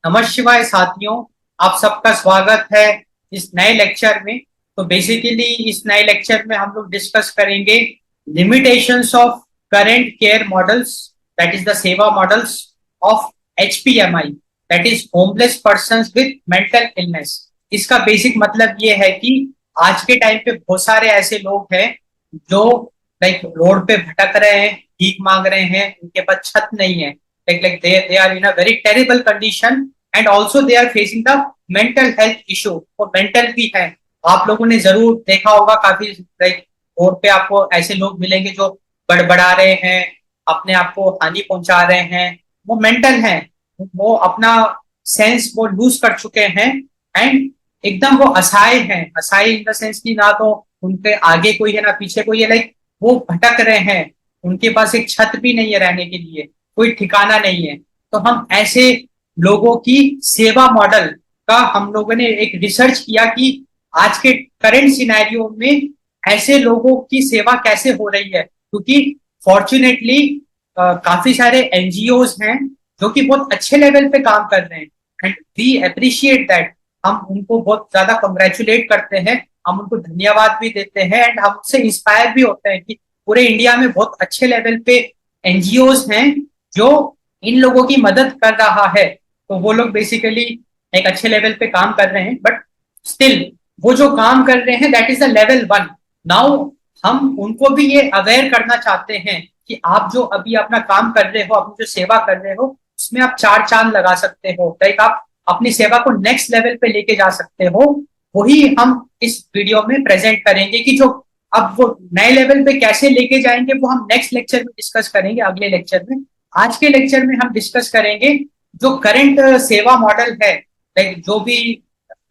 नमः शिवाय साथियों। आप सबका स्वागत है इस नए लेक्चर में। तो बेसिकली इस नए लेक्चर में हम लोग डिस्कस करेंगे limitations of current care models, that is the seva models of HPMI, that is homeless persons with mental illness. इसका बेसिक मतलब ये है कि आज के टाइम पे बहुत सारे ऐसे लोग हैं जो लाइक रोड पे भटक रहे हैं, भीख मांग रहे हैं, उनके पास छत नहीं है, they are in a very terrible condition and also they are facing the mental health issue। वो मेंटल भी है। आप लोगों ने जरूर देखा होगा, काफी लाइक रोड पे आपको ऐसे लोग मिलेंगे जो बड़बड़ा रहे हैं, अपने आप को हानि पहुंचा रहे हैं। वो मेंटल हैं, वो अपना सेंस वो लूज कर चुके हैं एंड एकदम वो असहाय हैं। असहाय इन द सेंस की ना तो उनके आगे कोई है ना पीछे कोई है, लाइक वो भटक रहे हैं। उनके पास एक छत भी नहीं है रहने के लिए, कोई ठिकाना नहीं है। तो हम ऐसे लोगों की सेवा मॉडल का हम लोगों ने एक रिसर्च किया कि आज के करंट सिनेरियो में ऐसे लोगों की सेवा कैसे हो रही है, क्योंकि फॉर्चुनेटली काफी सारे एनजीओज हैं जो कि बहुत अच्छे लेवल पे काम कर रहे हैं एंड वी अप्रिशिएट दैट। हम उनको बहुत ज्यादा कंग्रेचुलेट करते हैं, हम उनको धन्यवाद भी देते हैं एंड हमसे इंस्पायर भी होते हैं कि पूरे इंडिया में बहुत अच्छे लेवल पे एनजीओज हैं जो इन लोगों की मदद कर रहा है। तो वो लोग बेसिकली एक अच्छे लेवल पे काम कर रहे हैं, बट स्टिल वो जो काम कर रहे हैं that is the level 1। Now हम उनको भी ये अवेयर करना चाहते हैं कि आप जो अभी अपना काम कर रहे हो, अपनी जो सेवा कर रहे हो, उसमें आप चार चांद लगा सकते हो, लाइक आप अपनी सेवा को नेक्स्ट लेवल पे लेके जा सकते हो। वही हम इस वीडियो में प्रेजेंट करेंगे कि जो अब वो नए लेवल पे कैसे लेके जाएंगे वो हम नेक्स्ट लेक्चर में डिस्कस करेंगे, अगले लेक्चर में। आज के लेक्चर में हम डिस्कस करेंगे जो करंट सेवा मॉडल है, लाइक जो भी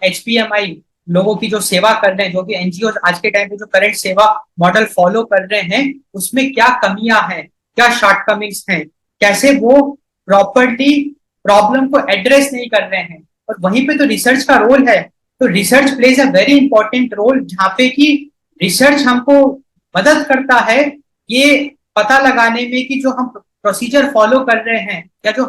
एचपीएमआई लोगों की जो सेवा कर रहे हैं, जो भी एनजीओ आज के टाइम पे जो करंट सेवा मॉडल फॉलो कर रहे हैं, उसमें क्या कमियां हैं, क्या शॉर्टकमिंग्स हैं, कैसे वो प्रॉपर्टी प्रॉब्लम को एड्रेस नहीं कर रहे हैं। और वहीं पे तो रिसर्च का रोल है। तो research plays a very important role, जहाँ पे कि रिसर्च हमको मदद करता है ये पता लगाने में कि जो हम प्रोसीजर फॉलो कर रहे हैं या जो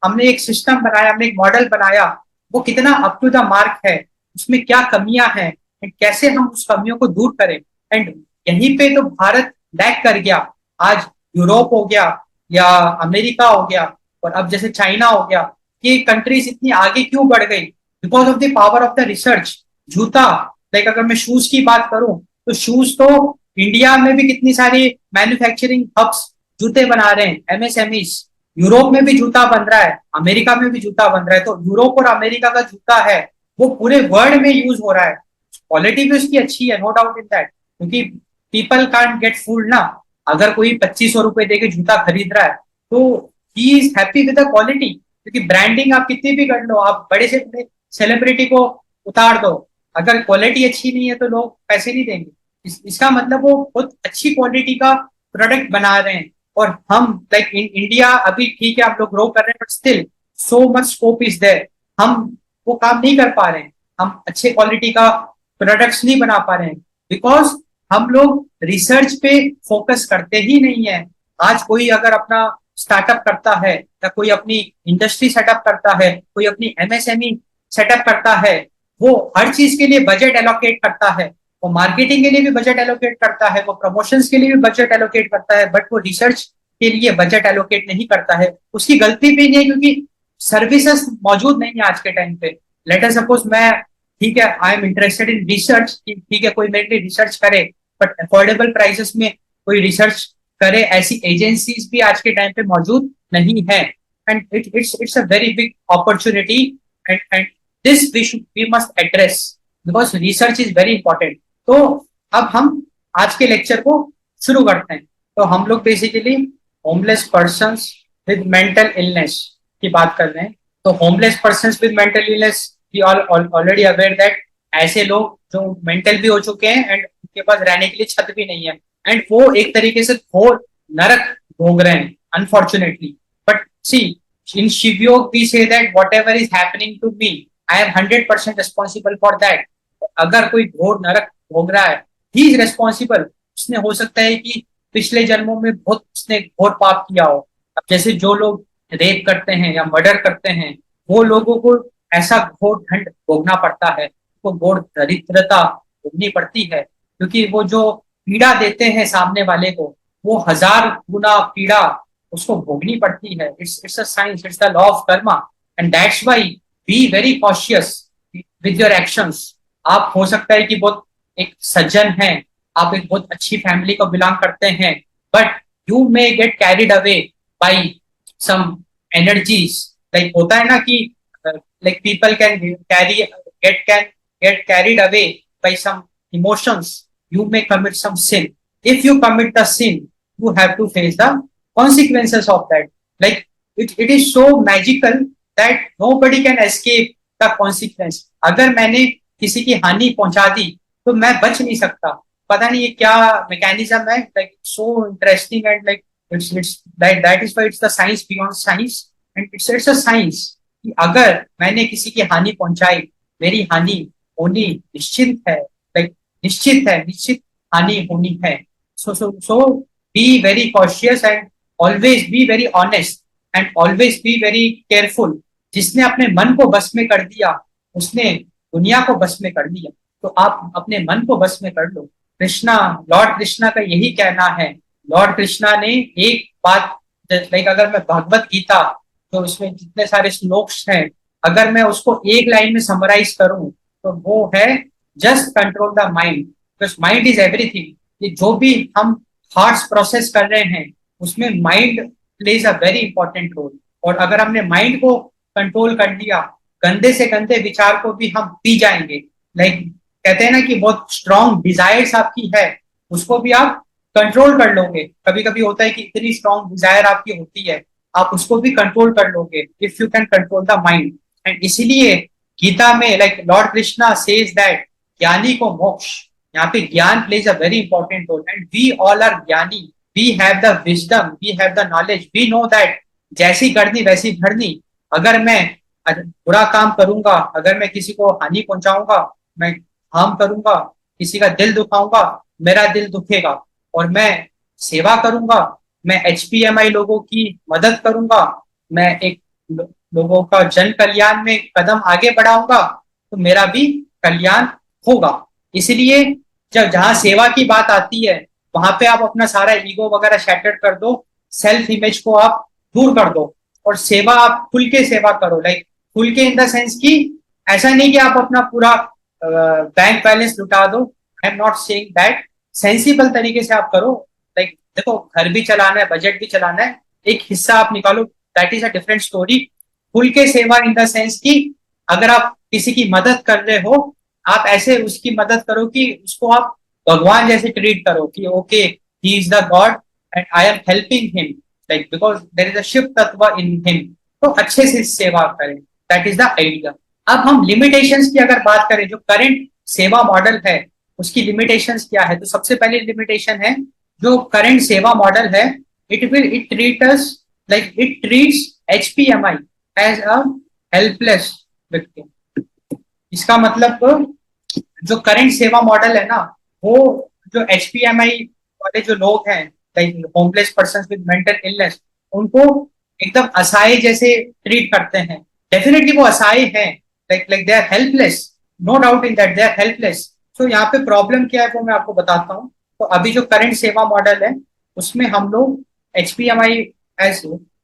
हमने एक सिस्टम बनाया, हमने एक मॉडल बनाया, वो कितना अप टू द मार्क है, उसमें क्या कमियां हैं एंड कैसे हम उस कमियों को दूर करें। एंड यहीं पे तो भारत लैग कर गया। आज यूरोप हो गया या अमेरिका हो गया और अब जैसे चाइना हो गया, ये कंट्रीज इतनी आगे क्यों बढ़ गई? Because of the power of the research. जूता, लाइक अगर मैं शूज की बात करूं तो शूज तो इंडिया में भी कितनी सारी मैन्युफैक्चरिंग हब्स जूते बना रहे हैं, एमएसएमईज। यूरोप में भी जूता बन रहा है, अमेरिका में भी जूता बन रहा है। तो यूरोप और अमेरिका का जूता है वो पूरे वर्ल्ड में यूज हो रहा है। क्वालिटी भी उसकी अच्छी है, नो डाउट इन दैट, क्योंकि पीपल कांट गेट फूल्ड ना। अगर कोई 2500 रुपए देके जूता खरीद रहा है तो he is happy with the quality, क्योंकि ब्रांडिंग आप कितनी भी कर लो, आप बड़े से बड़े सेलिब्रिटी को उतार दो, अगर क्वालिटी अच्छी नहीं है तो लोग पैसे नहीं देंगे। इसका मतलब वो बहुत अच्छी क्वालिटी का प्रोडक्ट बना रहे हैं। और हम लाइक इन इंडिया अभी ठीक है, आप लोग ग्रो कर रहे हैं, but still so much scope is there. हम वो काम नहीं कर पा रहे हैं, हम अच्छे क्वालिटी का प्रोडक्ट्स नहीं बना पा रहे हैं, बिकॉज हम लोग रिसर्च पे फोकस करते ही नहीं है। आज कोई अगर अपना स्टार्टअप करता है या कोई अपनी इंडस्ट्री सेटअप करता है, कोई अपनी एमएसएमई सेटअप करता है, वो हर चीज के लिए बजट एलोकेट करता है। वो मार्केटिंग के लिए भी बजट एलोकेट करता है, वो प्रमोशंस के लिए भी बजट एलोकेट करता है, बट वो रिसर्च के लिए बजट एलोकेट नहीं करता है। उसकी गलती भी नहीं है, क्योंकि सर्विसेज मौजूद नहीं है आज के टाइम पे। लेट अस सपोज मैं, ठीक है, I am interested in research, ठीक है, कोई मेरे लिए रिसर्च करे, बट अफोर्डेबल प्राइसेस में कोई रिसर्च करे, ऐसी एजेंसीज भी आज के टाइम पे मौजूद नहीं है। And it's a very big opportunity and this we must address, because research is very important. तो अब हम आज के लेक्चर को शुरू करते हैं। तो हम लोग basically homeless persons with mental illness की बात कर रहे हैं। तो homeless persons with mental illness, we are already aware that ऐसे लोग जो मेंटल भी हो चुके हैं एंड उनके पास रहने के लिए छत भी नहीं है, एंड वो एक तरीके से घोर नरक भोग रहे हैं unfortunately. But see, in Shivyog we say that whatever is happening to me, I am 100% responsible for that. अगर कोई घोर नरक भोग रहा है, ही इज रेस्पॉन्सिबल। उसने हो सकता है कि पिछले जन्मों में बहुत उसने घोर पाप किया हो। अब जैसे जो लोग रेप करते हैं या मर्डर करते हैं, वो लोगों को ऐसा घोर दंड भोगना पड़ता है, वो घोर दरिद्रता भोगनी पड़ती है, क्योंकि वो जो पीड़ा देते हैं सामने वाले को, वो 1000 गुना पीड़ा उसको भोगनी पड़ती है। It's a science, it's the law of Karma, and that's why B very cautious with your actions. आप हो सकता है कि बहुत एक सज्जन हैं, आप एक बहुत अच्छी फैमिली को बिलोंग करते हैं, but you may get carried away by some energies. Like होता है ना कि like people can carry can get carried away by some emotions, you may commit some sin. If you commit the sin, you have to face the consequences of that. Like it is so magical that nobody can escape the consequence. अगर मैंने किसी की हानि पहुंचा दी तो मैं बच नहीं सकता। पता नहीं ये क्या मैकेनिज्म है, like so interesting, and like it's like that is why it's the science beyond science, and it's a science कि अगर मैंने किसी की हानि पहुंचाई, मेरी हानि होनी निश्चित है, like निश्चित है, निश्चित हानि होनी है। So be very cautious and always be very honest and always be very careful. जिसने अपने मन को बस में कर दिया, उसने दुनिया को बस में कर दिया। तो आप अपने मन को बस में कर लो। कृष्णा, लॉर्ड कृष्णा का यही कहना है। लॉर्ड कृष्णा ने एक बात, लाइक अगर मैं भगवत गीता, तो उसमें जितने सारे श्लोक्स हैं, अगर मैं उसको एक लाइन में समराइज करूं तो वो है just control the mind, because mind is everything. ये जो भी हम थॉट्स प्रोसेस कर रहे हैं, उसमें mind plays a very important role. और अगर हमने माइंड को कंट्रोल कर लिया, गंदे से गंदे विचार को भी हम पी जाएंगे। लाइक कहते हैं ना कि बहुत स्ट्रॉन्ग डिजायर्स आपकी है, उसको भी आप कंट्रोल कर लोगे। कभी कभी होता है कि इतनी स्ट्रॉन्ग डिजायर आपकी होती है, आप उसको भी कंट्रोल कर लोगे if you can control the mind. And इसीलिए गीता में like lord Krishna says that gyani को मोक्ष, यहाँ पे gyan plays a very important role, and we all are gyani, we have the wisdom, we have the knowledge, we know that जैसी करनी वैसी भरनी। अगर मैं बुरा काम करूंगा, अगर मैं किसी को हानि पहुंचाऊंगा, मैं हार्म करूंगा, किसी का दिल दुखाऊंगा, मेरा दिल दुखेगा। और मैं सेवा करूंगा, मैं एचपीएमआई लोगों की मदद करूंगा, मैं एक लोगों का जन कल्याण में कदम आगे बढ़ाऊंगा, तो मेरा भी कल्याण होगा। इसलिए जब जहां सेवा की बात आती है, वहां पे आप अपना सारा ईगो वगैरह शैटर्ड कर दो, सेल्फ इमेज को आप दूर कर दो, और सेवा आप खुल के सेवा करो। लाइक खुल के इन द सेंस की ऐसा नहीं कि आप अपना पूरा बैंक बैलेंस लुटा दो। आई am not saying that. Sensible तरीके से आप करो। लाइक देखो, घर भी चलाना है, बजट भी चलाना है, एक हिस्सा आप निकालो, that is a different story. खुल के सेवा इन द सेंस की अगर आप किसी की मदद कर रहे हो, आप ऐसे उसकी मदद करो कि उसको आप भगवान जैसे ट्रीट करो कि okay, he is the god and I am helping him, like because there is a Shiv तत्व इन हिम। तो अच्छे से सेवा करें, दैट इज द आइडिया। अब हम लिमिटेशंस की अगर बात करें, जो करंट सेवा मॉडल है उसकी लिमिटेशंस क्या है, तो सबसे पहले लिमिटेशन है, जो करंट सेवा मॉडल है, it treat us like it treats HPMI as a helpless victim. इसका मतलब जो करंट सेवा मॉडल है ना, वो जो एचपीएमआई वाले जो लोग हैं, like homeless person with mental illness, उनको एकदम असहाय जैसे ट्रीट करते हैं। डेफिनेटली वो असहाय हैं, like they are helpless, no doubt in that, they are helpless. तो यहाँ पे प्रॉब्लम क्या है वो मैं आपको बताता हूँ। तो अभी जो करंट सेवा मॉडल है, उसमें हम लोग एचपीएमआई एज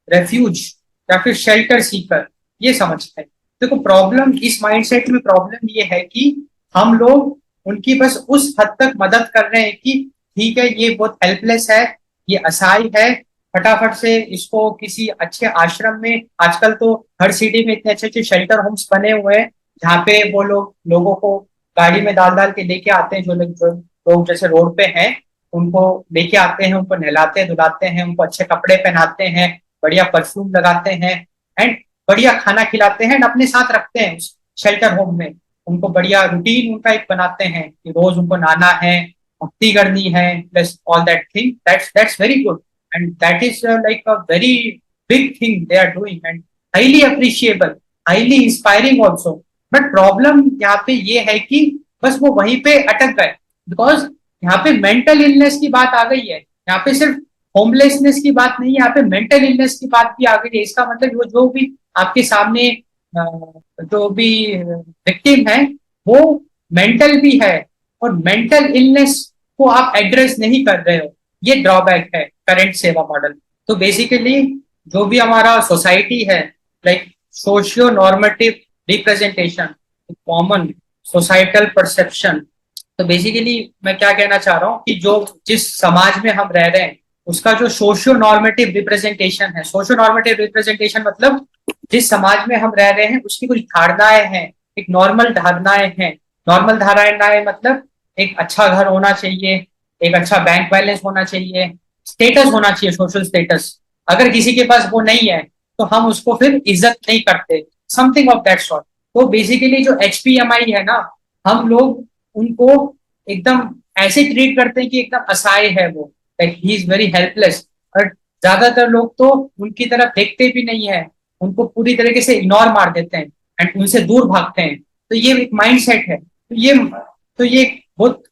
रेफ्यूज या फिर शेल्टर सीकर ये समझते हैं। देखो, प्रॉब्लम इस माइंडसेट में, प्रॉब्लम ये है कि हम लोग उनकी बस उस हद तक मदद कर रहे हैं कि ठीक है, ये बहुत हेल्पलेस है, ये असहाय है, फटाफट से इसको किसी अच्छे आश्रम में, आजकल तो हर सिटी में इतने अच्छे अच्छे शेल्टर होम्स बने हुए हैं, जहाँ पे वो लोग लोगों को गाड़ी में डाल डाल के लेके आते हैं। जो लोग जैसे रोड पे हैं, उनको लेके आते हैं, उनको नहलाते धुलाते हैं, उनको अच्छे कपड़े पहनाते हैं, बढ़िया परफ्यूम लगाते हैं, एंड बढ़िया खाना खिलाते हैं, अपने साथ रखते हैं उस शेल्टर होम में। उनको बढ़िया रूटीन उनका एक बनाते हैं कि रोज उनको नहाना है, भक्ति करनी है, plus all that thing, that's very good, and that is like a very big thing they are doing, and highly appreciable, highly inspiring also. But problem यहाँ पे ये है कि बस वो वहीं पे अटक गए, बिकॉज यहाँ पे मेंटल इलनेस की बात आ गई है। यहाँ पे सिर्फ होमलेसनेस की बात नहीं है, यहाँ पे मेंटल इलनेस की बात भी आ गई है। इसका मतलब वो जो भी आपके सामने जो भी विक्टिम है वो मेंटल भी है, और मेंटल इलनेस को आप एड्रेस नहीं कर रहे हो, ये ड्रॉबैक है करंट सेवा मॉडल। तो बेसिकली जो भी हमारा सोसाइटी है, like socio normative representation, common societal perception. तो बेसिकली मैं क्या कहना चाह रहा हूँ कि जो जिस समाज में हम रह रहे हैं उसका जो सोशियो नॉर्मेटिव रिप्रेजेंटेशन है, सोशियो नॉर्मेटिव रिप्रेजेंटेशन मतलब जिस समाज में हम रह रहे हैं उसकी कुछ धारणाएं हैं, एक नॉर्मल धारणाएं हैं। नॉर्मल धारणाएं मतलब एक अच्छा घर होना चाहिए, एक अच्छा बैंक बैलेंस होना चाहिए, स्टेटस होना चाहिए, सोशल स्टेटस। अगर किसी के पास वो नहीं है तो हम उसको फिर इज्जत नहीं करते, समथिंग ऑफ दैट सॉर्ट। तो बेसिकली जो HPMI है ना, हम लोग उनको एकदम ऐसे ट्रीट करते हैं कि एकदम असहाय है वो, like he is very helpless. और ज्यादातर लोग तो उनकी तरफ देखते भी नहीं है, उनको पूरी तरीके से इग्नोर मार देते हैं एंड उनसे दूर भागते हैं। तो ये एक माइंड सेट है। तो ये बहुत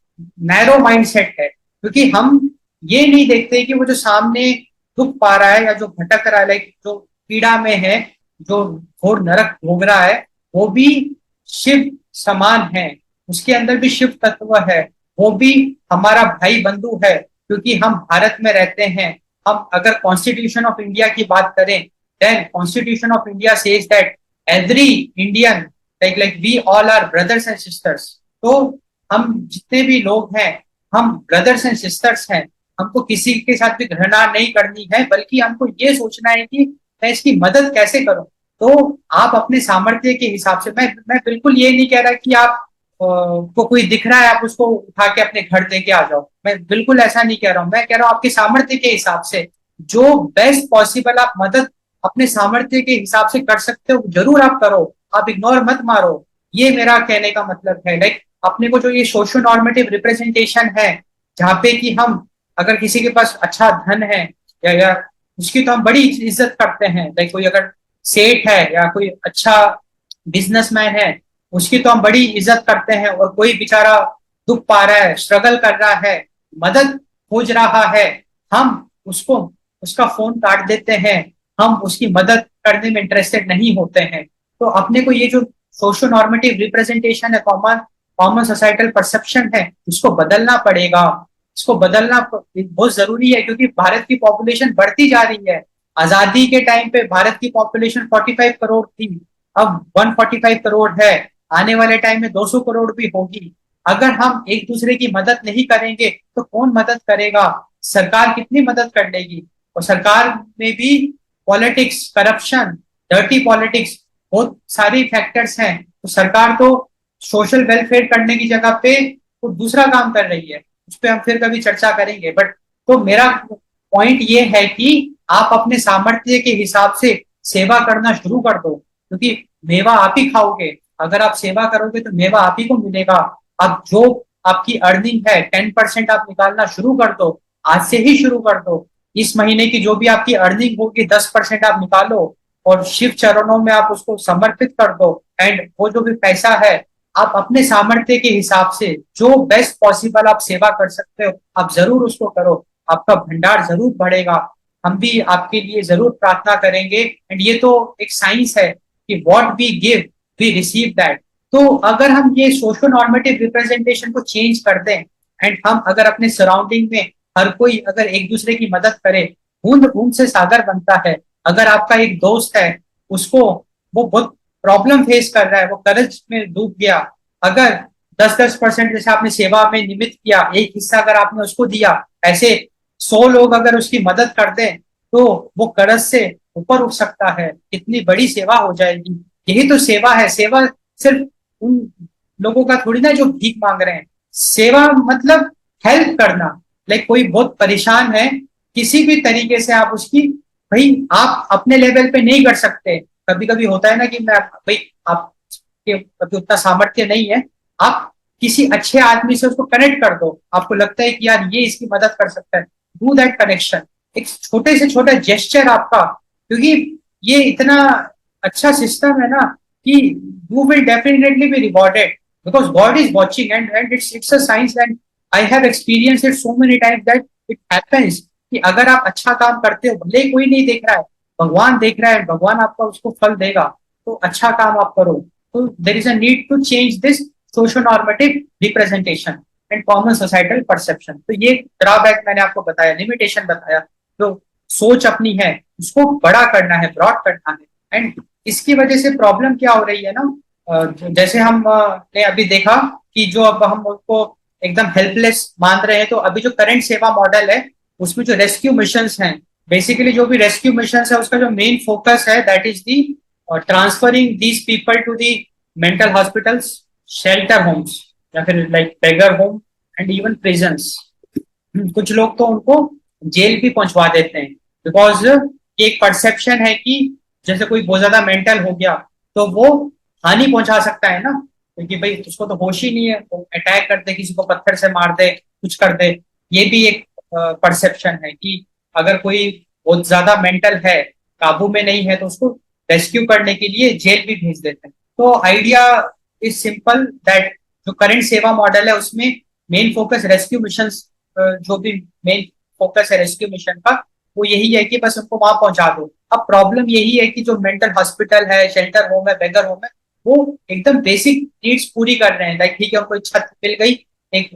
नैरो माइंड सेट है, क्योंकि हम ये नहीं देखते कि वो जो सामने दुख पा रहा है या जो भटक रहा है, लाइक जो पीड़ा में है, जो घोर नरक भोग रहा है, वो भी शिव समान है, उसके अंदर भी शिव तत्व है, वो भी हमारा भाई बंधु है, क्योंकि हम भारत में रहते हैं। हम अगर कॉन्स्टिट्यूशन ऑफ इंडिया की बात करें, then constitution of India says that every Indian, like we all are brothers and sisters. तो हम जितने भी लोग हैं, हम ब्रदर्स एंड सिस्टर्स हैं। हमको किसी के साथ भी घृणा नहीं करनी है, बल्कि हमको ये सोचना है कि मैं इसकी मदद कैसे करूं। तो आप अपने सामर्थ्य के हिसाब से, मैं बिल्कुल ये नहीं कह रहा कि आप को कोई दिख रहा है आप उसको उठा के अपने घर दे के आ जाओ, मैं बिल्कुल ऐसा नहीं कह रहा हूं। मैं कह रहा हूं आपके सामर्थ्य के हिसाब से जो बेस्ट पॉसिबल आप मदद अपने सामर्थ्य के हिसाब से कर सकते हो, जरूर आप करो, आप इग्नोर मत मारो। ये मेरा कहने का मतलब है। लाइक अपने को जो ये सोशो नॉर्मेटिव रिप्रेजेंटेशन है, जहाँ पे कि हम अगर किसी के पास अच्छा धन है या उसकी तो हम बड़ी इज्जत करते हैं, लाइक कोई अगर सेठ है या कोई अच्छा बिजनेसमैन है, उसकी तो हम बड़ी इज्जत करते हैं। और कोई बेचारा दुख पा रहा है, स्ट्रगल कर रहा है, मदद खोज रहा है, हम उसको उसका फोन काट देते हैं, हम उसकी मदद करने में इंटरेस्टेड नहीं होते हैं। तो अपने को ये जो सोशो नॉर्मेटिव रिप्रेजेंटेशन है, कॉमन कॉमन सोसाइटल परसेप्शन है, इसको बदलना पड़ेगा। इसको बदलना बहुत जरूरी है, क्योंकि भारत की पॉपुलेशन बढ़ती जा रही है। आजादी के टाइम पे भारत की पॉपुलेशन 45 करोड़ थी, अब 145 करोड़ है, आने वाले टाइम में 200 करोड़ भी होगी। अगर हम एक दूसरे की मदद नहीं करेंगे तो कौन मदद करेगा? सरकार कितनी मदद कर लेगी? और सरकार में भी पॉलिटिक्स, करप्शन, डर्टी पॉलिटिक्स, बहुत सारी फैक्टर्स हैं। तो सरकार तो सोशल वेलफेयर करने की जगह पे वो दूसरा काम कर रही है, उस पर हम फिर कभी चर्चा करेंगे। बट तो मेरा पॉइंट ये है कि आप अपने सामर्थ्य के हिसाब से सेवा करना शुरू कर दो, क्योंकि मेवा आप ही खाओगे। अगर आप सेवा करोगे तो मेवा आप ही को मिलेगा। अब जो आपकी अर्निंग है 10% आप निकालना शुरू कर दो, आज से ही शुरू कर दो। इस महीने की जो भी आपकी अर्निंग होगी 10% आप निकालो और शिव चरणों में आप उसको समर्पित कर दो। एंड वो जो भी पैसा है आप अपने सामर्थ्य के हिसाब से जो बेस्ट पॉसिबल आप सेवा कर सकते हो, आप जरूर उसको करो, आपका भंडार जरूर बढ़ेगा। हम भी आपके लिए जरूर प्रार्थना करेंगे। एंड ये तो एक साइंस है कि what we give we receive that. तो अगर हम ये सोशो नॉर्मेटिव रिप्रेजेंटेशन को चेंज कर दें, एंड हम अगर अपने सराउंडिंग में हर कोई अगर एक दूसरे की मदद करे, बूंद बूंद से सागर बनता है। अगर आपका एक दोस्त है, उसको वो बहुत प्रॉब्लम फेस कर रहा है, वो कर्ज में डूब गया, अगर 10-10% जैसे आपने सेवा में निमित्त किया, एक हिस्सा अगर आपने उसको दिया, ऐसे 100 लोग अगर उसकी मदद कर दें तो वो कर्ज से ऊपर उठ सकता है। कितनी बड़ी सेवा हो जाएगी। यही तो सेवा है। सेवा सिर्फ उन लोगों का थोड़ी ना जो भीख मांग रहे हैं। सेवा मतलब हेल्प करना। लाइक कोई बहुत परेशान है, किसी भी तरीके से आप उसकी, भाई आप अपने लेवल पे नहीं कर सकते, कभी कभी होता है ना कि मैं भाई आपके कभी उतना सामर्थ्य नहीं है, आप किसी अच्छे आदमी से उसको कनेक्ट कर दो। आपको लगता है कि यार ये इसकी मदद कर सकता है, डू दैट कनेक्शन। एक छोटे से छोटा जेस्चर आपका, क्योंकि ये इतना अच्छा सिस्टम है ना कि you will definitely be rewarded, because God is watching and it's a science. And I have experience it so many times that it happens कि अगर आप अच्छा काम करते हो, भले कोई नहीं देख रहा है, भगवान देख रहा है, भगवान आपका उसको फल देगा। तो अच्छा काम आप करो। तो there is a need to change this socio normative representation and common societal perception. तो ये ड्रॉबैक मैंने आपको बताया, लिमिटेशन बताया। जो सोच अपनी है उसको बड़ा करना है, ब्रॉड करना है। एंड इसकी वजह से प्रॉब्लम क्या हो रही है ना, जैसे हम ने अभी देखा कि जो अब हम उनको एकदम हेल्पलेस मान रहे हैं, तो अभी जो करंट सेवा मॉडल है उसमें जो रेस्क्यू मिशंस हैं, बेसिकली जो भी रेस्क्यू मिशंस है उसका जो मेन फोकस है that is the transferring these people to the mental hospitals, shelter homes, या फिर like beggar home and even prisons. कुछ लोग तो उनको जेल भी पहुंचवा देते हैं, बिकॉज ये एक परसेप्शन है कि जैसे कोई बहुत ज्यादा मेंटल हो गया तो वो हानि पहुंचा सकता है ना, क्योंकि भाई उसको तो होश ही नहीं है, वो अटैक कर दे, किसी को पत्थर से मार दे, कुछ कर दे। ये भी एक परसेप्शन है कि अगर कोई बहुत ज्यादा मेंटल है, काबू में नहीं है, तो उसको रेस्क्यू करने के लिए जेल भी भेज देते हैं। तो आइडिया इज सिंपल दैट जो करंट सेवा मॉडल है उसमें मेन फोकस रेस्क्यू मिशन, जो भी मेन फोकस है रेस्क्यू मिशन का, वो यही है कि बस उनको वहां पहुंचा दो। अब प्रॉब्लम यही है कि जो मेंटल हॉस्पिटल है, शेल्टर होम है, बेगर होम है, वो एकदम बेसिक नीड्स पूरी कर रहे हैं। लाइक ठीक है, उनको एक छत मिल गई, एक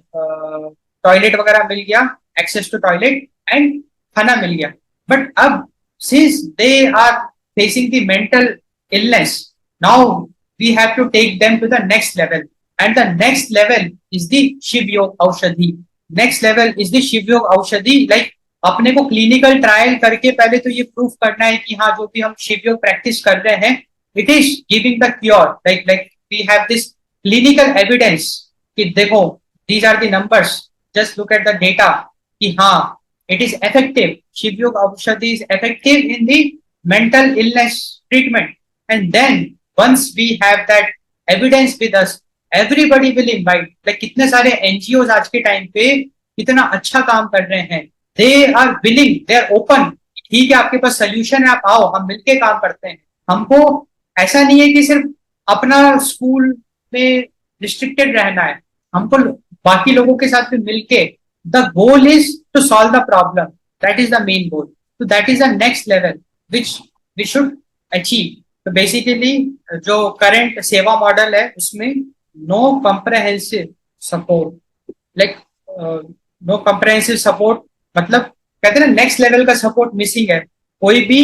टॉयलेट वगैरह मिल गया, एक्सेस टू टॉयलेट एंड खाना मिल गया। बट अब since they are facing the mental illness, now we have to take them to the next level, and the next level is the Shiv Yog Aushadhi. Next level is the Shiv Yog Aushadhi, like अपने को clinical trial करके पहले तो ये proof करना है कि हाँ जो भी हम शिव योग प्रैक्टिस कर रहे हैं it is giving the cure. Like we have this clinical evidence कि देखो these are the numbers, just look at the data कि हाँ it is effective, Shiv Yog औषधि is effective in the mental illness treatment. And then once we have that evidence with us, everybody will invite. Like कितने सारे NGO आज के time पे कितना अच्छा काम कर रहे हैं, they are willing, they are open, ठीक है आपके पास सोल्यूशन है, आप आओ हम मिलके काम करते हैं। हमको ऐसा नहीं है कि सिर्फ अपना स्कूल में रिस्ट्रिक्टेड रहना है, हमको बाकी लोगों के साथ भी मिलके, the goal is to solve the problem, that is the main goal. तो that is the next level which we should achieve. तो बेसिकली जो करंट सेवा मॉडल है उसमें no comprehensive support, like no comprehensive support मतलब कहते हैं ना नेक्स्ट लेवल का सपोर्ट मिसिंग है। कोई भी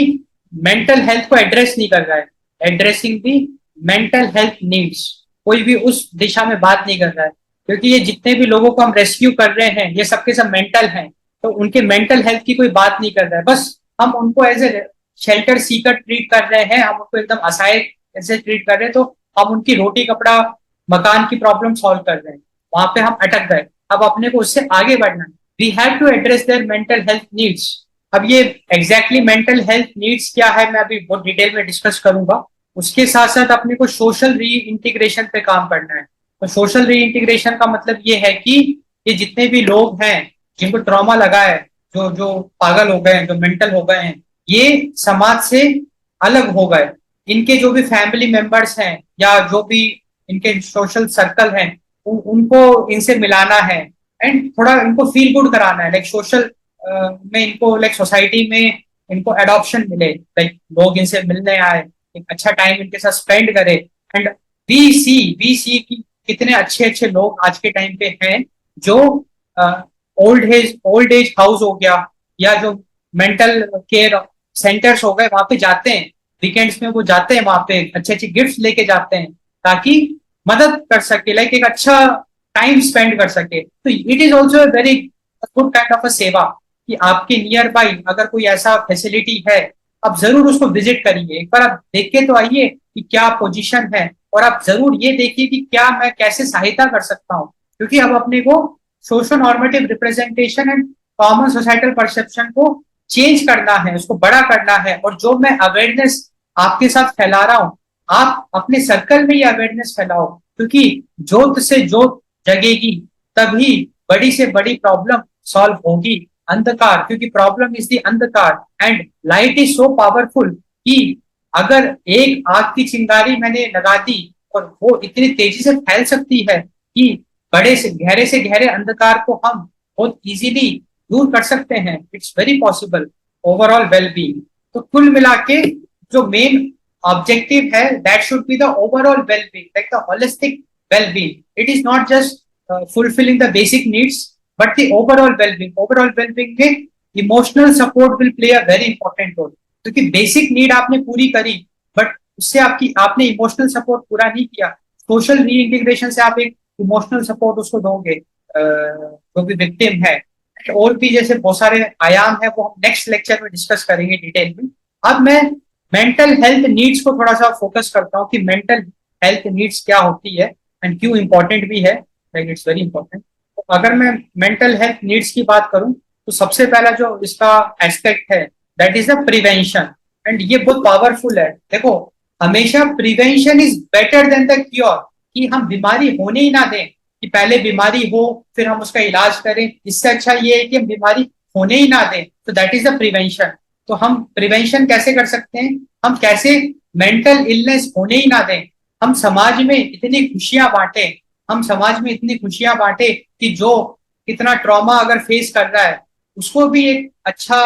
मेंटल हेल्थ को एड्रेस नहीं कर रहा है, एड्रेसिंग दी मेंटल हेल्थ नीड्स, कोई भी उस दिशा में बात नहीं कर रहा है। क्योंकि ये जितने भी लोगों को हम रेस्क्यू कर रहे हैं ये सबके सब मेंटल हैं, तो उनके मेंटल हेल्थ की कोई बात नहीं कर रहा है। बस हम उनको as a shelter seeker treat कर रहे हैं, हम उनको एकदम असहाय ऐसे ट्रीट कर रहे हैं, तो हम उनकी रोटी कपड़ा मकान की प्रॉब्लम सॉल्व कर रहे हैं, वहां पे हम अटक गए। अब अपने को उससे आगे बढ़ना है, we have to address their mental health needs. अब ये एग्जैक्टली मेंटल हेल्थ नीड्स क्या है मैं अभी बहुत डिटेल में डिस्कस करूंगा। उसके साथ साथ अपने को सोशल री इंटीग्रेशन पे काम करना है। तो सोशल री इंटीग्रेशन का मतलब ये है कि ये जितने भी लोग हैं जिनको ट्रॉमा लगा है, जो जो पागल हो गए हैं, जो मेंटल हो गए हैं, ये समाज से अलग हो गए, इनके जो भी फैमिली मेंबर्स हैं या जो भी इनके सोशल सर्कल हैं उनको इनसे मिलाना है एंड थोड़ा इनको फील गुड कराना है। लाइक सोशल में इनको, लाइक सोसाइटी में इनको एडॉप्शन मिले, लाइक लोग इनसे मिलने आए, एक अच्छा टाइम इनके साथ स्पेंड करे। एंड वी सी की कितने अच्छे अच्छे लोग आज के टाइम पे हैं जो ओल्ड एज हाउस हो गया या जो मेंटल केयर सेंटर्स हो गए, वहां पे जाते हैं, वीकेंड्स में वो जाते हैं, वहां पे अच्छे अच्छे गिफ्ट लेके जाते हैं ताकि मदद कर सके, लाइक एक अच्छा टाइम स्पेंड कर सके। तो it is also very good kind of a सेवा कि आपके नियर बाई अगर कोई ऐसा फैसिलिटी है आप जरूर उसको विजिट करिए, एक बार आप देख के तो आइए कि क्या पोजीशन है, और आप जरूर ये देखिए कि क्या मैं कैसे सहायता कर सकता हूँ। क्योंकि अब अपने को social normative representation and common societal perception को चेंज करना है, उसको बड़ा करना है। और जो मैं अवेयरनेस आपके साथ फैला रहा हूँ, आप अपने सर्कल में ये अवेयरनेस फैलाओ, क्योंकि जोत से जोत जगेगी तभी बड़ी से बड़ी प्रॉब्लम सॉल्व होगी। अंधकार, क्योंकि प्रॉब्लम इज द अंधकार and light is so powerful कि अगर एक आग की चिंगारी मैंने लगा दी और वो इतनी तेजी से फैल सकती है कि बड़े से गहरे अंधकार को हम बहुत इजीली दूर कर सकते हैं। It's very possible overall well being. तो कुल मिला के जो मेन objective है, that should be the overall well-being, like the holistic well-being. It is not just fulfilling the basic needs, but the overall well-being. Overall well-being में emotional support will play a very important role, क्योंकि basic need आपने पूरी करी but उससे आपने emotional support पूरा नहीं किया। सोशल रीइंटीग्रेशन से आप एक इमोशनल सपोर्ट उसको दोगे जो भी विक्टिम है। और भी जैसे बहुत सारे आयाम है वो हम नेक्स्ट लेक्चर में डिस्कस करेंगे डिटेल में। अब मैं मेंटल हेल्थ नीड्स को थोड़ा सा फोकस करता हूँ कि मेंटल हेल्थ नीड्स क्या होती है एंड क्यों इंपॉर्टेंट भी है, लाइक इट्स वेरी इंपॉर्टेंट। तो अगर मैं मेंटल हेल्थ नीड्स की बात करूं तो सबसे पहला जो इसका एस्पेक्ट है that is the prevention, and ये बहुत पावरफुल है। देखो हमेशा prevention is better than the cure, कि हम बीमारी होने ही ना दें, कि पहले बीमारी हो फिर हम उसका इलाज करें। इससे अच्छा ये है कि हम बीमारी होने ही ना दें, तो दैट इज द प्रिवेंशन। तो हम प्रिवेंशन कैसे कर सकते हैं, हम कैसे मेंटल इलनेस होने ही ना दें, हम समाज में इतनी खुशियां बांटे, हम समाज में इतनी खुशियां बांटे कि जो इतना ट्रॉमा अगर फेस कर रहा है उसको भी एक अच्छा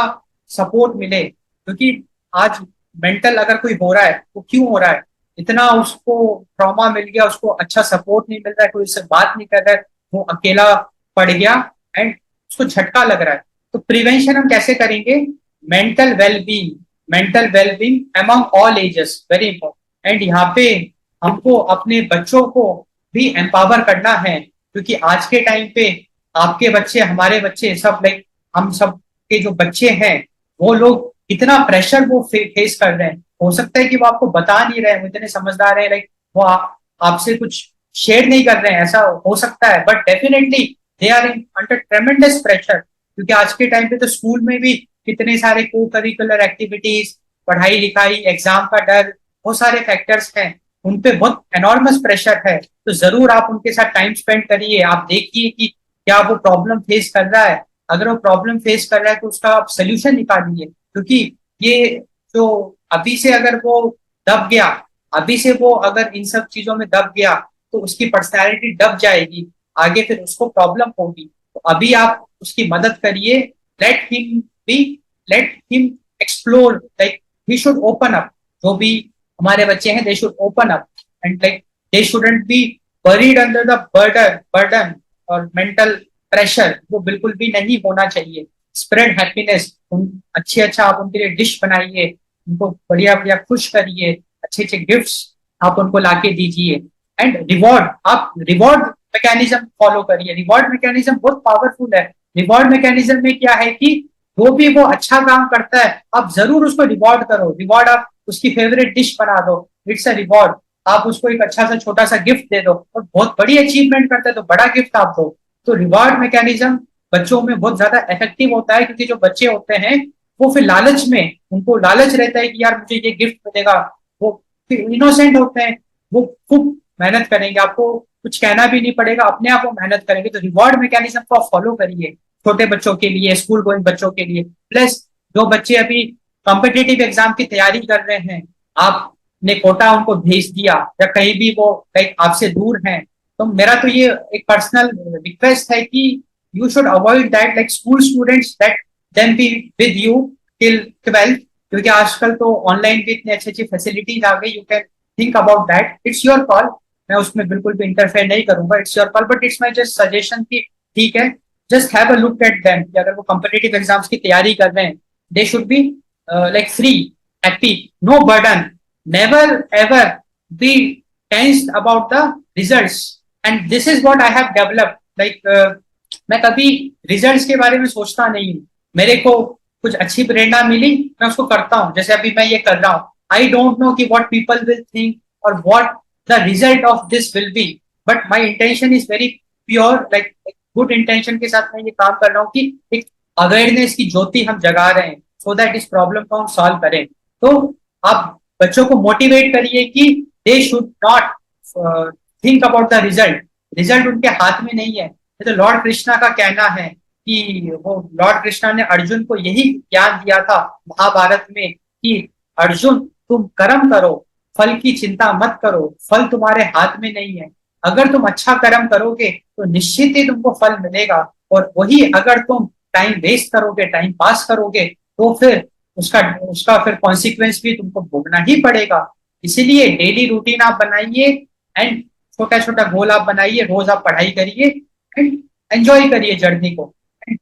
सपोर्ट मिले। क्योंकि आज मेंटल अगर कोई हो रहा है तो क्यों हो रहा है, इतना उसको ट्रॉमा मिल गया, उसको अच्छा सपोर्ट नहीं मिल रहा है, कोई उससे बात नहीं कर रहा है, वो अकेला पड़ गया एंड उसको झटका लग रहा है। तो प्रिवेंशन हम कैसे करेंगे, mental wellbeing among all ages, very important. And यहाँ पे हमको अपने बच्चों को भी एम्पावर करना है, क्योंकि आज के टाइम पे आपके बच्चे हमारे बच्चे सब लाइक हम सब के जो बच्चे हैं वो लोग इतना प्रेशर वो फेस कर रहे हैं। हो सकता है कि वो आपको बता नहीं रहे हैं, वो इतने समझदार है, लाइक वो आपसे कुछ शेयर नहीं कर रहे हैं, ऐसा हो सकता है, but definitely they are in under tremendous pressure. क्योंकि आज के टाइम पे तो स्कूल में भी कितने सारे को करिकुलर एक्टिविटीज, पढ़ाई लिखाई, एग्जाम का डर, बहुत सारे फैक्टर्स हैं, उन पे बहुत एनॉर्मस प्रेशर है। तो जरूर आप उनके साथ टाइम स्पेंड करिए, आप देखिए कि क्या वो प्रॉब्लम फेस कर रहा है। अगर वो प्रॉब्लम फेस कर रहा है तो उसका आप सोल्यूशन निकालिए, क्योंकि ये जो अभी से अगर वो दब गया, अभी से वो अगर इन सब चीजों में दब गया तो उसकी पर्सनैलिटी दब जाएगी, आगे फिर उसको प्रॉब्लम होगी। तो अभी आप उसकी मदद करिए, let him B, let him explore, like he should open up. जो भी हमारे बच्चे हैं they should open up and like they shouldn't be buried under the burden और मेंटल प्रेशर, वो बिल्कुल भी नहीं होना चाहिए। स्प्रेड हैप्पीनेस, अच्छा आप उनके लिए डिश बनाइए, उनको बढ़िया बढ़िया खुश करिए, अच्छे अच्छे गिफ्ट्स आप उनको लाके दीजिए। एंड रिवॉर्ड, आप रिवॉर्ड मैकेनिज्म फॉलो करिए। रिवॉर्ड मैकेनिज्म बहुत पावरफुल है। रिवॉर्ड मैकेनिज्म में क्या है कि जो भी वो अच्छा काम करता है आप जरूर उसको रिवॉर्ड करो। रिवॉर्ड आप उसकी फेवरेट डिश बना दो, इट्स अ रिवॉर्ड। आप उसको एक अच्छा सा छोटा सा गिफ्ट दे दो, और बहुत बड़ी अचीवमेंट करता है तो बड़ा गिफ्ट आप दो। तो रिवॉर्ड मैकेनिज्म बच्चों में बहुत ज्यादा इफेक्टिव होता है, क्योंकि जो बच्चे होते हैं वो फिर लालच में, उनको लालच रहता है कि यार मुझे ये गिफ्ट मिलेगा, वो फिर इनोसेंट होते हैं, वो खूब मेहनत करेंगे, आपको कुछ कहना भी नहीं पड़ेगा, अपने आप वो मेहनत करेंगे। तो रिवॉर्ड मैकेनिज्म को आप फॉलो करिए छोटे बच्चों के लिए, स्कूल गोइंग बच्चों के लिए। प्लस जो बच्चे अभी कॉम्पिटेटिव एग्जाम की तैयारी कर रहे हैं, आपने कोटा उनको भेज दिया या कहीं भी वो लाइक आपसे दूर हैं, तो मेरा तो ये एक पर्सनल रिक्वेस्ट है कि you should avoid that, like school students that then be with you till 12th, क्योंकि आजकल तो ऑनलाइन भी इतनी अच्छी अच्छी फैसिलिटीज आ गई, you can think about that, it's your call. मैं उसमें बिल्कुल भी इंटरफेयर नहीं करूंगा, it's your call, but it's my just suggestion कि ठीक है, just have a look at them कि अगर वो कॉम्पिटेटिव एग्जाम्स की तैयारी कर रहे हैं, they should be like free, happy, no burden, never ever be tensed about the results. And this is what I have developed, like मैं कभी रिजल्ट्स के बारे में सोचता नहीं हूँ, मेरे को कुछ अच्छी प्रेरणा मिली मैं उसको करता हूँ, जैसे अभी मैं ये कर रहा हूँ। आई डोंट नो कि व्हाट पीपल विल थिंक और what the result of this will be, but my intention is very pure, like good intention के साथ मैं ये काम कर रहा हूँ कि एक अवेयरनेस की ज्योति हम जगा रहे हैं, सो दैट इस प्रॉब्लम को हम सॉल्व करें। तो आप बच्चों को मोटिवेट करिए कि they should not think about the result, result उनके हाथ में नहीं है। तो लॉर्ड कृष्णा का कहना है कि वो लॉर्ड कृष्णा ने अर्जुन को यही ज्ञान दिया था महाभारत में कि अर्जुन तुम कर्म करो, फल की चिंता मत करो, फल तुम्हारे हाथ में नहीं है। अगर तुम अच्छा कर्म करोगे तो निश्चित ही तुमको फल मिलेगा, और वही अगर तुम टाइम वेस्ट करोगे, टाइम पास करोगे, तो फिर उसका उसका फिर कॉन्सिक्वेंस भी तुमको भोगना ही पड़ेगा। इसीलिए डेली रूटीन आप बनाइए एंड छोटा छोटा गोल आप बनाइए, रोज आप पढ़ाई करिए एंड एंजॉय करिए जर्नी को।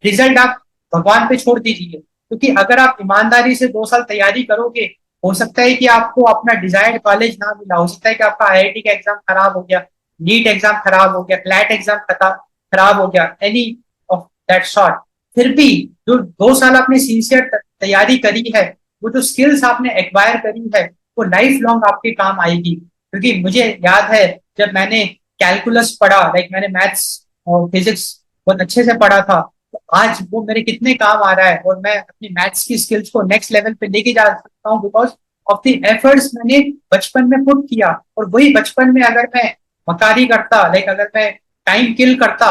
रिजल्ट आप भगवान पे छोड़ दीजिए, क्योंकि अगर आप ईमानदारी से 2 साल तैयारी करोगे, हो सकता है कि आपको अपना डिजायर्ड कॉलेज ना मिला, हो सकता है कि आपका आईआईटी का एग्जाम खराब हो गया, नीट एग्जाम खराब हो गया, क्लैट एग्जाम खराब हो गया, एनी ऑफ दैट सॉर्ट। फिर भी जो 2 साल आपने सिंसियर तैयारी करी है, वो जो स्किल्स आपने एक्वायर करी है, वो लाइफ लॉन्ग आपके काम आएगी। क्योंकि मुझे याद है जब मैंने कैलकुलस पढ़ा, लाइक मैंने मैथ्स और फिजिक्स बहुत अच्छे से पढ़ा था, तो आज वो मेरे कितने काम आ रहा है और मैं अपनी मैथ्स की स्किल्स को नेक्स्ट लेवल पे लेके जा सकता हूँ, बिकॉज ऑफ द एफर्ट्स मैंने बचपन में पुट किया। और वही बचपन में अगर मैं मकारी करता, लाइक अगर मैं टाइम किल करता,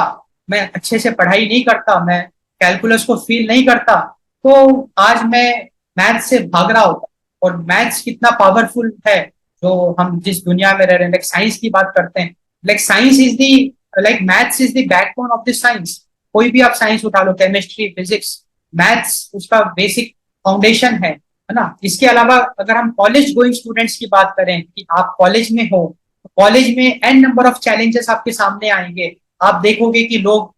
मैं अच्छे से पढ़ाई नहीं करता, मैं कैलकुलस को फील नहीं करता, तो आज मैं मैथ्स से भाग रहा होता। और मैथ्स कितना पावरफुल है, जो हम जिस दुनिया में रह रहे हैं, लाइक साइंस की बात करते हैं, like science is the, like maths is the backbone of the science. कोई भी आप साइंस उठा लो, केमिस्ट्री, फिजिक्स, मैथ्स उसका बेसिक फाउंडेशन है ना। इसके अलावा अगर हम कॉलेज गोइंग स्टूडेंट्स की बात करें कि आप कॉलेज में हो, तो कॉलेज में एन नंबर ऑफ चैलेंजेस आपके सामने आएंगे। आप देखोगे कि लोग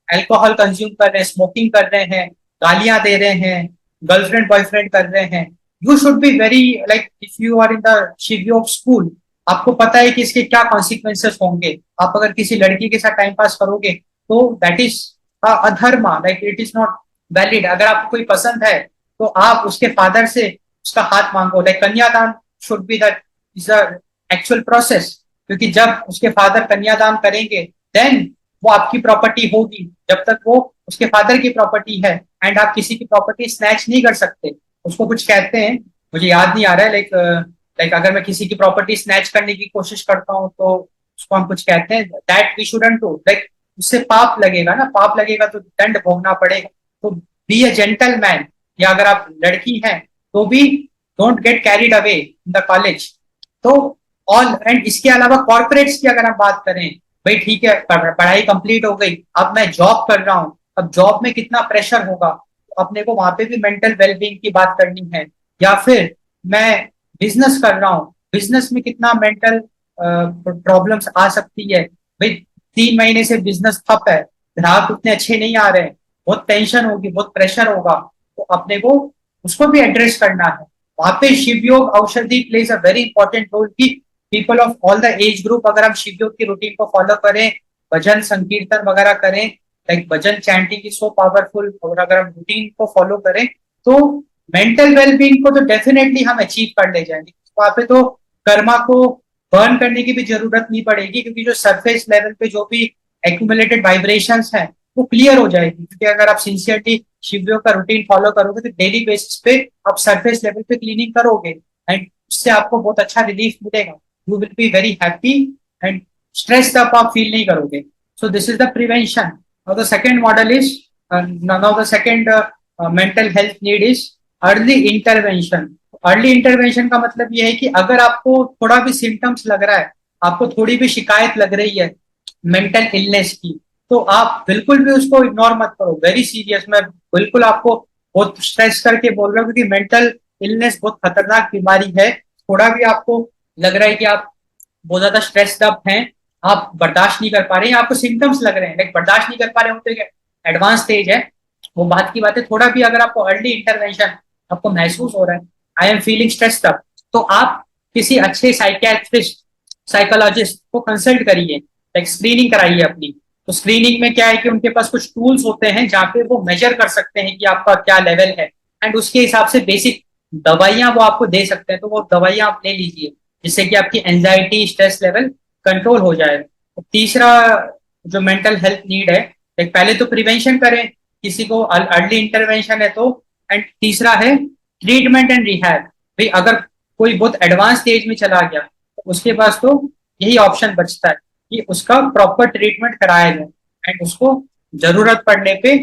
अल्कोहल कंज्यूम कर रहे हैं, स्मोकिंग कर रहे हैं, गालियां दे रहे हैं, गर्लफ्रेंड बॉयफ्रेंड कर रहे हैं। You should be very, like if you are in the शिव्य ऑफ स्कूल, आपको पता है कि इसके क्या कॉन्सिक्वेंसेस होंगे। आप अगर किसी लड़की के साथ टाइम पास करोगे, तो that is adharma, like it is not valid. अगर आपको कोई पसंद है, तो आप उसके फादर से उसका हाथ मांगो, लाइक कन्यादान should be that is the actual process. क्योंकि जब उसके फादर कन्यादान करेंगे, देन वो आपकी प्रॉपर्टी होगी। जब तक वो उसके फादर की प्रॉपर्टी है, एंड आप किसी की प्रॉपर्टी स्नैच नहीं कर सकते। उसको कुछ कहते हैं, मुझे याद नहीं आ रहा है, लाइक लाइक अगर मैं किसी की प्रॉपर्टी स्नैच करने की कोशिश करता हूँ, तो उसको हम कुछ कहते हैं, that we shouldn't do. Like उससे पाप लगेगा ना, पाप लगेगा तो दंड भोगना पड़ेगा। तो बी अ जेंटलमैन। या अगर आप लड़की हैं, तो भी don't get carried away in the college. तो ऑल, एंड इसके अलावा कॉर्पोरेट्स की अगर हम बात करें, भाई ठीक है, पढ़ाई कंप्लीट हो गई, अब मैं जॉब कर रहा हूँ, अब जॉब में कितना प्रेशर होगा, तो अपने को वहां पे भी मेंटल वेलबींग की बात करनी है। या फिर मैं बिजनेस कर रहा हूँ, बिजनेस में कितना मेंटल प्रॉब्लम्स आ सकती है। भाई 3 महीने से बिजनेस ठप है, ग्राहक उतने अच्छे नहीं आ रहे हैं, बहुत टेंशन होगी, बहुत प्रेशर होगा, तो अपने को उसको भी एड्रेस करना है। वहां पे Shiv Yog Aushadhi plays a very important role की people of all the age group, अगर हम शिव योग की रूटीन को फॉलो करें, भजन संकीर्तन वगैरह करें, like bhajan chanting is so powerful, और अगर हम रूटीन को फॉलो करें, तो मेंटल वेलबींग को तो डेफिनेटली हम अचीव कर ले जाएंगे। वहां पे तो कर्मा को बर्न करने की भी जरूरत नहीं पड़ेगी, क्योंकि जो सरफेस लेवल पे जो भी एक्यूमुलेटेड वाइब्रेशंस हैं, वो क्लियर हो जाएगी। क्योंकि अगर आप सिंसियरली शिवयोग का रूटीन फॉलो करोगे, तो डेली बेसिस पे आप सरफेस लेवल पे क्लीनिंग करोगे, एंड उससे आपको बहुत अच्छा रिलीफ मिलेगा। You will be very happy and stress up आप फील नहीं करोगे। So this is the prevention. Now the second model is, now the second mental health need is early intervention. Early intervention का मतलब यह है कि अगर आपको थोड़ा भी सिम्टम्स लग रहा है, आपको थोड़ी भी शिकायत लग रही है मेंटल इलनेस की, तो आप बिल्कुल भी उसको इग्नोर मत करो, वेरी सीरियस। मैं बिल्कुल आपको बहुत स्ट्रेस करके बोल रहा हूँ, क्योंकि मेंटल इलनेस बहुत खतरनाक बीमारी है। थोड़ा भी आपको लग रहा है कि आप बहुत ज्यादा स्ट्रेस्ड अप हैं, आप बर्दाश्त नहीं कर पा रहे हैं, आपको सिम्टम्स लग रहे हैं, लाइक बर्दाश्त नहीं कर पा रहे हो, तो एक एडवांस स्टेज है, वो बात की बात है। थोड़ा भी अगर आपको अर्ली इंटरवेंशन आपको महसूस हो रहा है, I am feeling stressed up, तो आप किसी अच्छे साइकियाट्रिस्ट, साइकोलॉजिस्ट को कंसल्ट करिए, लाइक स्क्रीनिंग कराइए अपनी। तो स्क्रीनिंग में क्या है कि उनके पास कुछ टूल्स होते हैं जहाँ पे वो मेजर कर सकते हैं कि आपका क्या लेवल है, एंड उसके हिसाब से बेसिक दवाइयां वो आपको दे सकते हैं। तो वो दवाइयां आप ले लीजिए, जिससे कि आपकी एंजाइटी, स्ट्रेस लेवल कंट्रोल हो जाए। तो तीसरा जो मेंटल हेल्थ नीड है, एक पहले तो प्रिवेंशन करें, किसी को अर्ली इंटरवेंशन है तो, एंड तीसरा है ट्रीटमेंट एंड रिहैब। भाई अगर कोई बहुत एडवांस स्टेज में चला गया, तो उसके पास तो यही ऑप्शन बचता है कि उसका प्रॉपर ट्रीटमेंट कराया जाए, एंड उसको जरूरत पड़ने पे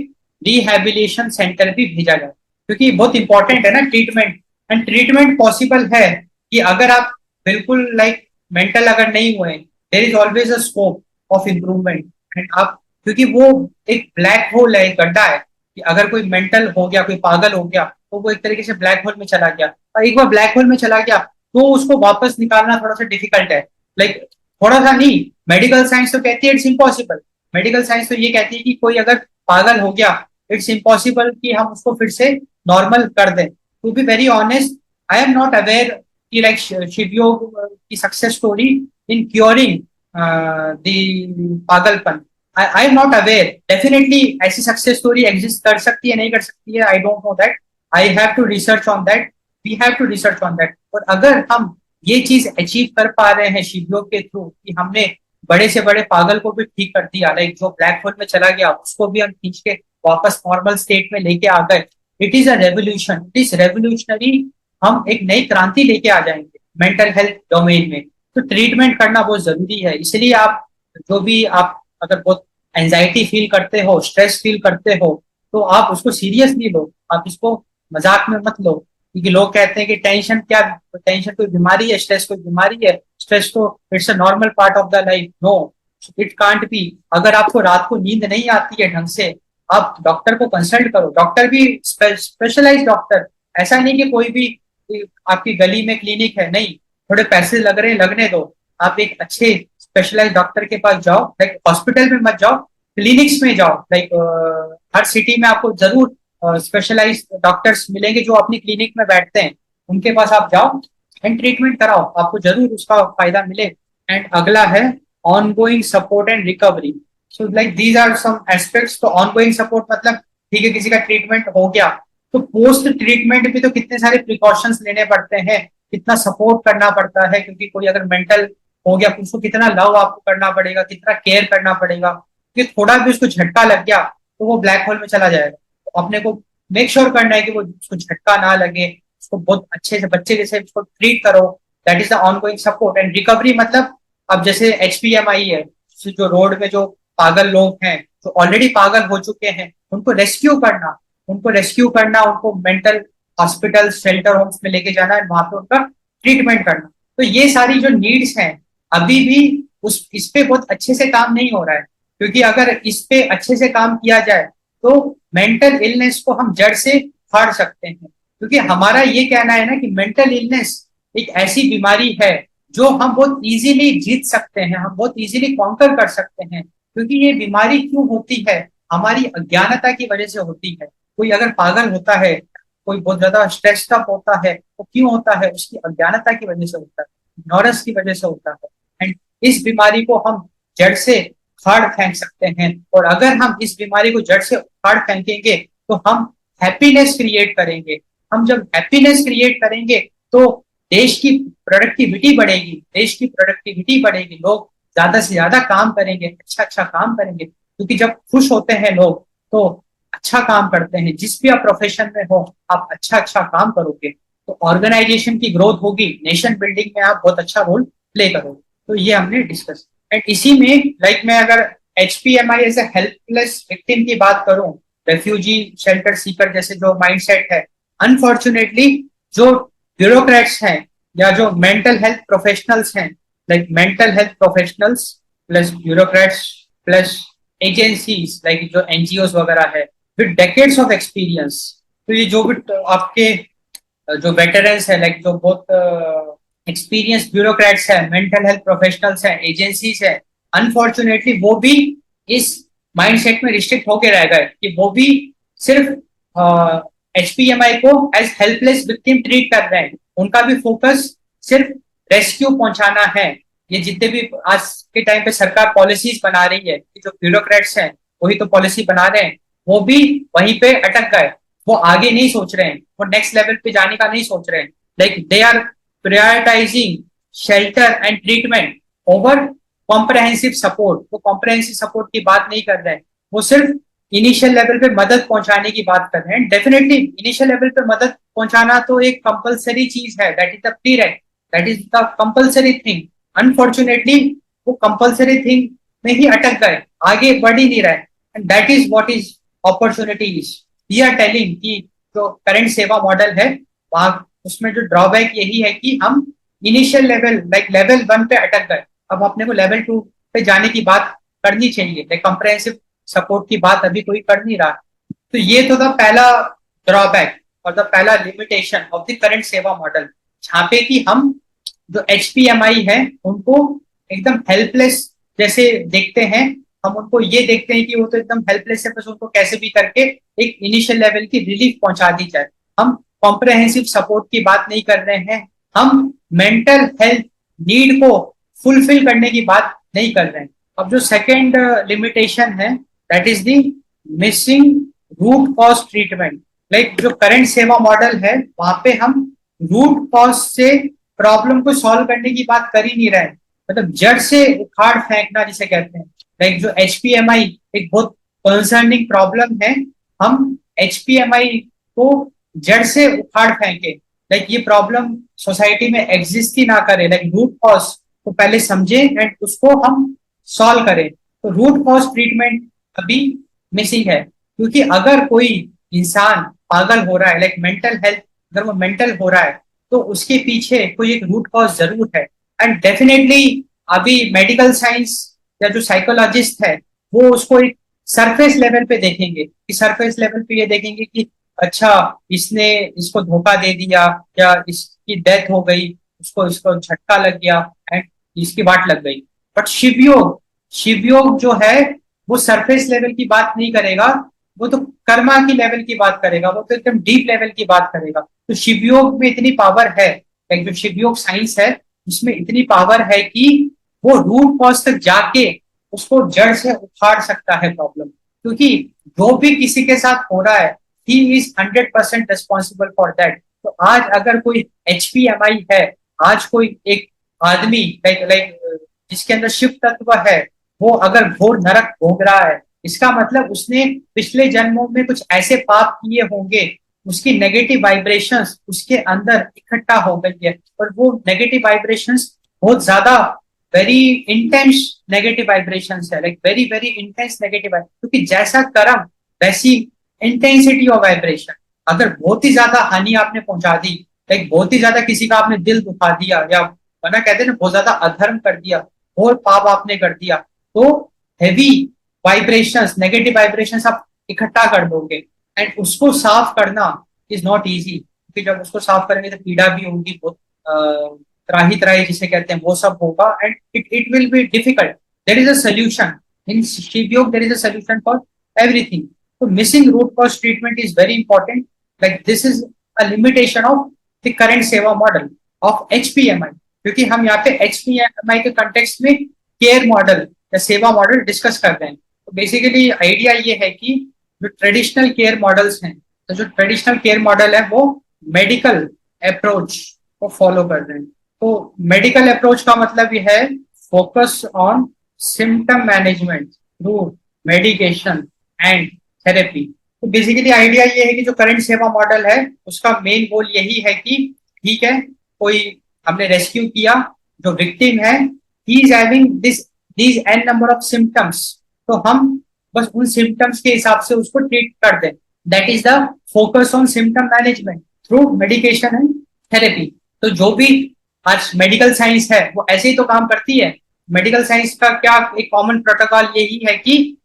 रिहैबिलिटेशन सेंटर भी भेजा जाए। क्योंकि बहुत इंपॉर्टेंट है ना ट्रीटमेंट, एंड ट्रीटमेंट पॉसिबल है कि अगर आप बिल्कुल लाइक मेंटल अगर नहीं हुए, there is always a scope of improvement. And आप, क्योंकि वो एक ब्लैक होल है, एक गड्ढा है, कि अगर कोई मेंटल हो गया, कोई पागल हो गया, तो वो एक तरीके से ब्लैक होल में चला गया, और एक बार ब्लैक होल में चला गया, तो उसको वापस निकालना थोड़ा सा डिफिकल्ट है। लाइक थोड़ा सा नहीं, मेडिकल साइंस तो कहती है इट्स इम्पॉसिबल। मेडिकल साइंस तो ये कहती है कि कोई अगर पागल हो गया, इट्स इम्पॉसिबल कि हम उसको फिर से नॉर्मल कर दें। To be very honest, I am not aware कि लाइक शिवयोग की success story in curing the pagalpan. I am not aware. Definitely ऐसी सक्सेस स्टोरी एग्जिस्ट कर सकती है, नहीं कर सकती है, I don't know that. I have to research on that, we have to research on that. और अगर हम ये चीज अचीव कर पा रहे हैं शिवयोग के थ्रू कि हमने बड़े से बड़े पागल को भी ठीक कर दिया, लाइक जो ब्लैक होल में चला गया उसको भी हम खींच के वापस नॉर्मल स्टेट में लेके आ गए, it is a revolution, it is revolutionary. हम एक नई क्रांति लेके आ जाएंगे मेंटल हेल्थ डोमेन में। तो ट्रीटमेंट करना बहुत जरूरी है। इसलिए आप जो भी आप अगर बहुत एंजाइटी फील करते हो, स्ट्रेस फील करते हो, तो आप उसको सीरियसली लो, आप इसको मजाक में मत लो। क्योंकि लोग कहते हैं कि टेंशन क्या, टेंशन कोई बीमारी है, स्ट्रेस कोई बीमारी है, स्ट्रेस तो it's a normal part of the life. No, it can't be. अगर आपको रात को नींद नहीं आती है ढंग से, आप डॉक्टर को कंसल्ट करो। डॉक्टर भी स्पेशलाइज डॉक्टर, ऐसा नहीं कि कोई भी आपकी गली में क्लिनिक है, नहीं। थोड़े पैसे लग रहे हैं, लगने दो। आप एक अच्छे स्पेशलाइज डॉक्टर के पास जाओ, लाइक हॉस्पिटल में मत जाओ, क्लिनिक्स में जाओ। लाइक हर सिटी में आपको जरूर स्पेशलाइज डॉक्टर्स मिलेंगे जो अपनी क्लिनिक में बैठते हैं, उनके पास आप जाओ एंड ट्रीटमेंट कराओ, आपको जरूर उसका फायदा मिले। एंड अगला है ongoing support and recovery. So like these are some aspects. तो ऑनगोइंग सपोर्ट मतलब ठीक है, किसी का ट्रीटमेंट हो गया, तो पोस्ट ट्रीटमेंट भी तो कितने सारे प्रिकॉशंस लेने पड़ते हैं, कितना सपोर्ट करना पड़ता है। क्योंकि कोई अगर मेंटल हो गया, उसको कितना लव आपको करना पड़ेगा, कितना केयर करना पड़ेगा। क्योंकि थोड़ा भी उसको झटका लग गया तो वो ब्लैक होल में चला जाएगा। तो अपने को मेक श्योर करना है कि वो उसको झटका ना लगे, उसको बहुत अच्छे से बच्चे जैसे उसको ट्रीट करो। That is the ongoing support and recovery. मतलब अब जैसे HPMI है, जो रोड में जो पागल लोग हैं, जो ऑलरेडी पागल हो चुके हैं, उनको रेस्क्यू करना, उनको मेंटल हॉस्पिटल शेल्टर होम्स में लेके जाना है, वहां पे उनका ट्रीटमेंट करना। तो ये सारी जो नीड्स हैं, अभी भी उस इस पे बहुत अच्छे से काम नहीं हो रहा है। क्योंकि अगर इस पे अच्छे से काम किया जाए तो मेंटल इलनेस को हम जड़ से फाड़ सकते हैं। क्योंकि हमारा ये कहना है ना कि मेंटल इलनेस एक ऐसी बीमारी है जो हम बहुत इजीली जीत सकते हैं, हम बहुत इजीली कॉन्कर कर सकते हैं। क्योंकि ये बीमारी क्यों होती है, हमारी अज्ञानता की वजह से होती है। कोई अगर पागल होता है, कोई बहुत ज्यादा स्ट्रेस्ड अप होता है, तो क्यों होता है, उसकी अज्ञानता की वजह से होता है, इग्नोरेंस की वजह से होता है। एंड इस बीमारी को हम जड़ से उखाड़ फेंक सकते हैं। और अगर हम इस बीमारी को जड़ से उखाड़ फेंकेंगे तो हम हैप्पीनेस क्रिएट करेंगे। हम जब हैप्पीनेस क्रिएट करेंगे तो देश की प्रोडक्टिविटी बढ़ेगी, देश की प्रोडक्टिविटी बढ़ेगी, लोग ज्यादा से ज्यादा काम करेंगे, अच्छा अच्छा काम करेंगे। क्योंकि जब खुश होते हैं लोग तो अच्छा काम करते हैं। जिस भी आप प्रोफेशन में हो, आप अच्छा अच्छा काम करोगे तो ऑर्गेनाइजेशन की ग्रोथ होगी, नेशन बिल्डिंग में आप बहुत अच्छा रोल प्ले करोगे। तो ये हमने डिस्कस। एंड इसी में लाइक मैं अगर HPMI as a helpless victim की बात करूं, रेफ्यूजी शेल्टर सीकर जैसे जो माइंडसेट है, अनफॉर्चुनेटली जो ब्यूरोक्रेट्स हैं या जो मेंटल हेल्थ प्रोफेशनल्स हैं, like mental health professionals plus bureaucrats plus agencies like जो NGOs वगैरह है विद डेकेड्स ऑफ एक्सपीरियंस। तो ये जो भी आपके जो वेटरन्स है, लाइक जो बहुत एक्सपीरियंस ब्यूरोक्रेट्स है, मेंटल हेल्थ प्रोफेशनल्स है, एजेंसीज है, अनफॉर्चुनेटली वो भी इस माइंडसेट में रिस्ट्रिक्ट होके रह गए कि वो भी सिर्फ HPMI को एज हेल्पलेस विक्टिम ट्रीट कर रहे हैं। उनका भी फोकस सिर्फ रेस्क्यू पहुंचाना है। ये जितने भी आज के टाइम पे सरकार पॉलिसीज बना रही है, जो ब्यूरोक्रेट्स हैं वही तो पॉलिसी बना रहे हैं, वो भी वहीं पे अटक गए। वो आगे नहीं सोच रहे हैं, वो नेक्स्ट लेवल पे जाने का नहीं सोच रहे हैं। Like they are prioritizing shelter and treatment over comprehensive support. वो कॉम्प्रहेंसिव सपोर्ट की बात नहीं कर रहे हैं, वो सिर्फ इनिशियल लेवल पे मदद पहुंचाने की बात कर रहे हैं। डेफिनेटली इनिशियल लेवल पे मदद पहुंचाना तो एक कंपलसरी चीज है, that is the prereq, that is the compulsory thing. Unfortunately वो कंपलसरी थिंग में ही अटक गए, आगे बढ़ ही नहीं रहे। And that is what is opportunities we are telling कि जो करंट सेवा मॉडल है वहां उसमें जो ड्रॉबैक यही है कि हम इनिशियल लेवल लाइक लेवल 1 पे अटक गए। अब अपने को लेवल 2 पे जाने की बात करनी चाहिए, लाइक कंप्रहेंसिव सपोर्ट की बात अभी कोई कर नहीं रहा। तो ये तो था पहला ड्रॉबैक और द पहला लिमिटेशन ऑफ द करंट सेवा मॉडल, जहाँ पे कि हम जो HPMI है उनको एकदम हेल्पलेस जैसे देखते हैं, हम उनको ये देखते हैं कि वो तो एकदम हेल्पलेस है, बस उनको कैसे भी करके एक इनिशियल लेवल की रिलीफ पहुंचा दी जाए। हम कॉम्प्रहेंसिव सपोर्ट की बात नहीं कर रहे हैं, हम मेंटल हेल्थ नीड को फुलफिल करने की बात नहीं कर रहे हैं। अब जो सेकेंड लिमिटेशन है, that is the missing root cause treatment. Like जो करंट सेवा मॉडल है वहां पे हम रूट कॉज से प्रॉब्लम को सॉल्व करने की बात कर ही नहीं रहे हैं, मतलब जड़ से उखाड़ फेंकना जिसे कहते हैं। लाइक जो HPMI एक बहुत कंसर्निंग प्रॉब्लम है, हम HPMI को जड़ से उखाड़ फेंके। लाइक ये प्रॉब्लम सोसाइटी में एग्जिस्ट ही ना करे, लाइक रूट कॉज को पहले समझे एंड उसको हम सॉल्व करें। तो रूट कॉज ट्रीटमेंट अभी मिसिंग है, क्योंकि अगर कोई इंसान पागल हो रहा है, लाइक मेंटल हेल्थ, अगर वो मेंटल हो रहा है तो उसके पीछे कोई एक रूट कॉज जरूर है। एंड डेफिनेटली अभी मेडिकल साइंस या जो साइकोलॉजिस्ट है वो उसको एक सरफेस लेवल पे देखेंगे, कि सरफेस लेवल पे ये देखेंगे कि अच्छा इसने इसको धोखा दे दिया या इसकी डेथ हो गई, उसको इसको झटका लग गया एंड इसकी वाट लग गई। बट शिवयोग जो है वो सरफेस लेवल की बात नहीं करेगा, वो तो कर्मा की लेवल की बात करेगा, वो तो एकदम डीप लेवल की बात करेगा। तो शिवयोग में इतनी पावर है, लाइक जो शिवयोग साइंस है उसमें इतनी पावर है कि वो रूट कॉज तक जाके उसको जड़ से उखाड़ सकता है प्रॉब्लम। क्योंकि जो भी किसी के साथ हो रहा है, he is 100% responsible for that. तो आज अगर कोई HPMI है, आज कोई एक आदमी लाइक लाइक जिसके अंदर शिव तत्व है, वो अगर घोर नरक भोग रहा है, इसका मतलब उसने पिछले जन्मों में कुछ ऐसे पाप किए होंगे, उसकी नेगेटिव वाइब्रेशंस उसके अंदर इकट्ठा हो गई है, और वो नेगेटिव वाइब्रेशंस बहुत ज्यादा वेरी इंटेंस नेगेटिव वाइब्रेशंस है, like very very intense negative, क्योंकि जैसा कर्म वैसी इंटेंसिटी ऑफ वाइब्रेशन। अगर बहुत ही ज्यादा हानि आपने पहुंचा दी, लाइक बहुत ही ज्यादा किसी का आपने दिल दुखा दिया, या वरना कहते हैं ना बहुत ज्यादा अधर्म कर दिया, और पाप आपने कर दिया, तो हैवी वाइब्रेशंस नेगेटिव वाइब्रेशंस आप इकट्ठा कर दोगे। एंड उसको साफ करना इज नॉट इजी, क्योंकि जब उसको साफ करेंगे तो पीड़ा भी होगी बहुत, त्राही त्राही जिसे कहते हैं वो सब होगा, and it will be difficult. There is a solution in Shiv Yog, there is a solution for everything. तो missing root cause treatment is very important, like this is a limitation of the current सेवा model of HPMI। क्योंकि हम यहाँ पे HPMI के context में care model या सेवा मॉडल डिस्कस कर रहे हैं। तो बेसिकली आइडिया ये है कि जो ट्रेडिशनल केयर मॉडल्स हैं, तो जो ट्रेडिशनल केयर मॉडल है वो मेडिकल अप्रोच को फॉलो कर रहे हैं। तो मेडिकल अप्रोच का मतलब ये है focus on symptom management through medication and therapy. तो बेसिकली आइडिया ये है कि जो करंट सेवा मॉडल है उसका मेन गोल यही है कि ठीक है, कोई हमने रेस्क्यू किया, जो विक्टिम है he is having these N number of symptoms, तो हम बस उन सिम्टम्स के हिसाब से उसको ट्रीट कर दें। That is the focus on symptom management through medication and therapy. तो जो भी आज मेडिकल साइंस है वो ऐसे ही तो काम करती है। मेडिकल साइंस का क्या एक कॉमन प्रोटोकॉल यही है कि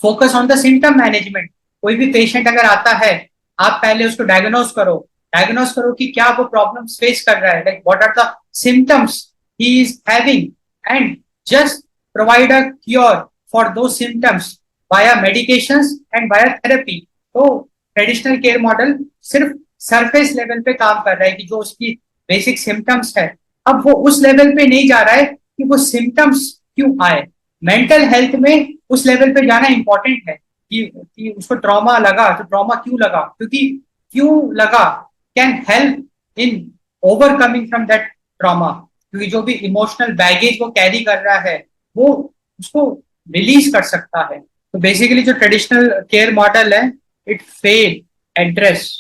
focus on the symptom management. कोई भी पेशेंट अगर आता है, आप पहले उसको डायग्नोस करो कि क्या वो प्रॉब्लम्स फेस कर रहा है, like what are the symptoms he is having, and just provide a cure for those symptoms via medications and via therapy. तो ट्रेडिशनल केयर मॉडल सिर्फ सरफेस लेवल पे काम कर रहा है कि जो उसकी बेसिक सिम्टम्स है, अब वो उस लेवल पे नहीं जा रहा है कि वो सिम्टम्स क्यों आए। मेंटल हेल्थ में उस लेवल पे जाना इंपॉर्टेंट है कि उसको ट्रॉमा लगा तो ट्रॉमा क्यों लगा, क्योंकि क्यों लगा can help in overcoming from that trauma. क्योंकि जो भी इमोशनल बैगेज वो कैरी कर रहा है वो उसको रिलीज कर सकता है। तो बेसिकली जो ट्रेडिशनल केयर मॉडल है, it fail address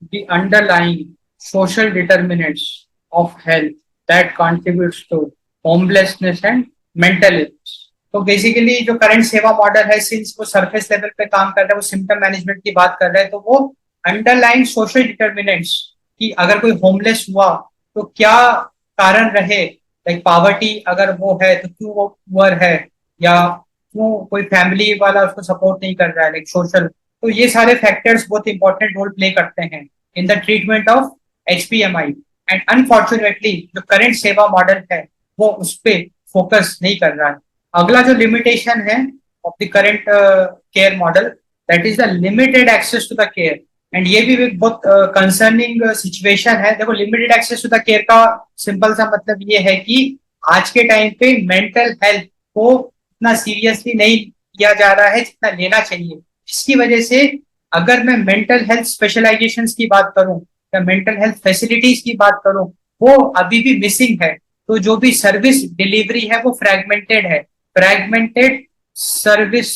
the underlying social determinants of health that contributes to homelessness and mental illness। तो बेसिकली जो करंट सेवा मॉडल है, सिंस वो सरफेस लेवल पे काम कर रहा है, वो सिम्टम मैनेजमेंट की बात कर रहा है, तो वो अंडरलाइन सोशल डिटर्मिनेंट्स कि अगर कोई होमलेस हुआ तो क्या कारण रहे, लाइक पॉवर्टी अगर वो है तो क्यों वो पुअर है, या क्यों कोई फैमिली वाला उसको सपोर्ट नहीं कर रहा है, लाइक सोशल। तो ये सारे फैक्टर्स बहुत इंपॉर्टेंट रोल प्ले करते हैं in the treatment of HPMI। And unfortunately जो करंट सेवा मॉडल है वो उस पर फोकस नहीं कर रहा है। अगला जो लिमिटेशन है of the current care model, that is the limited access to the care. एंड ये भी एक बहुत कंसर्निंग सिचुएशन है। देखो, limited access to the care का सिंपल सा मतलब ये है कि आज के टाइम पे मेंटल हेल्थ को इतना सीरियसली नहीं लिया जा रहा है जितना लेना चाहिए। इसकी वजह से अगर मैं मेंटल हेल्थ स्पेशलाइजेशन की बात करूं या मेंटल हेल्थ फैसिलिटीज की बात करूं, वो अभी भी मिसिंग है। तो जो भी सर्विस डिलीवरी है वो फ्रैगमेंटेड है। फ्रैगमेंटेड सर्विस,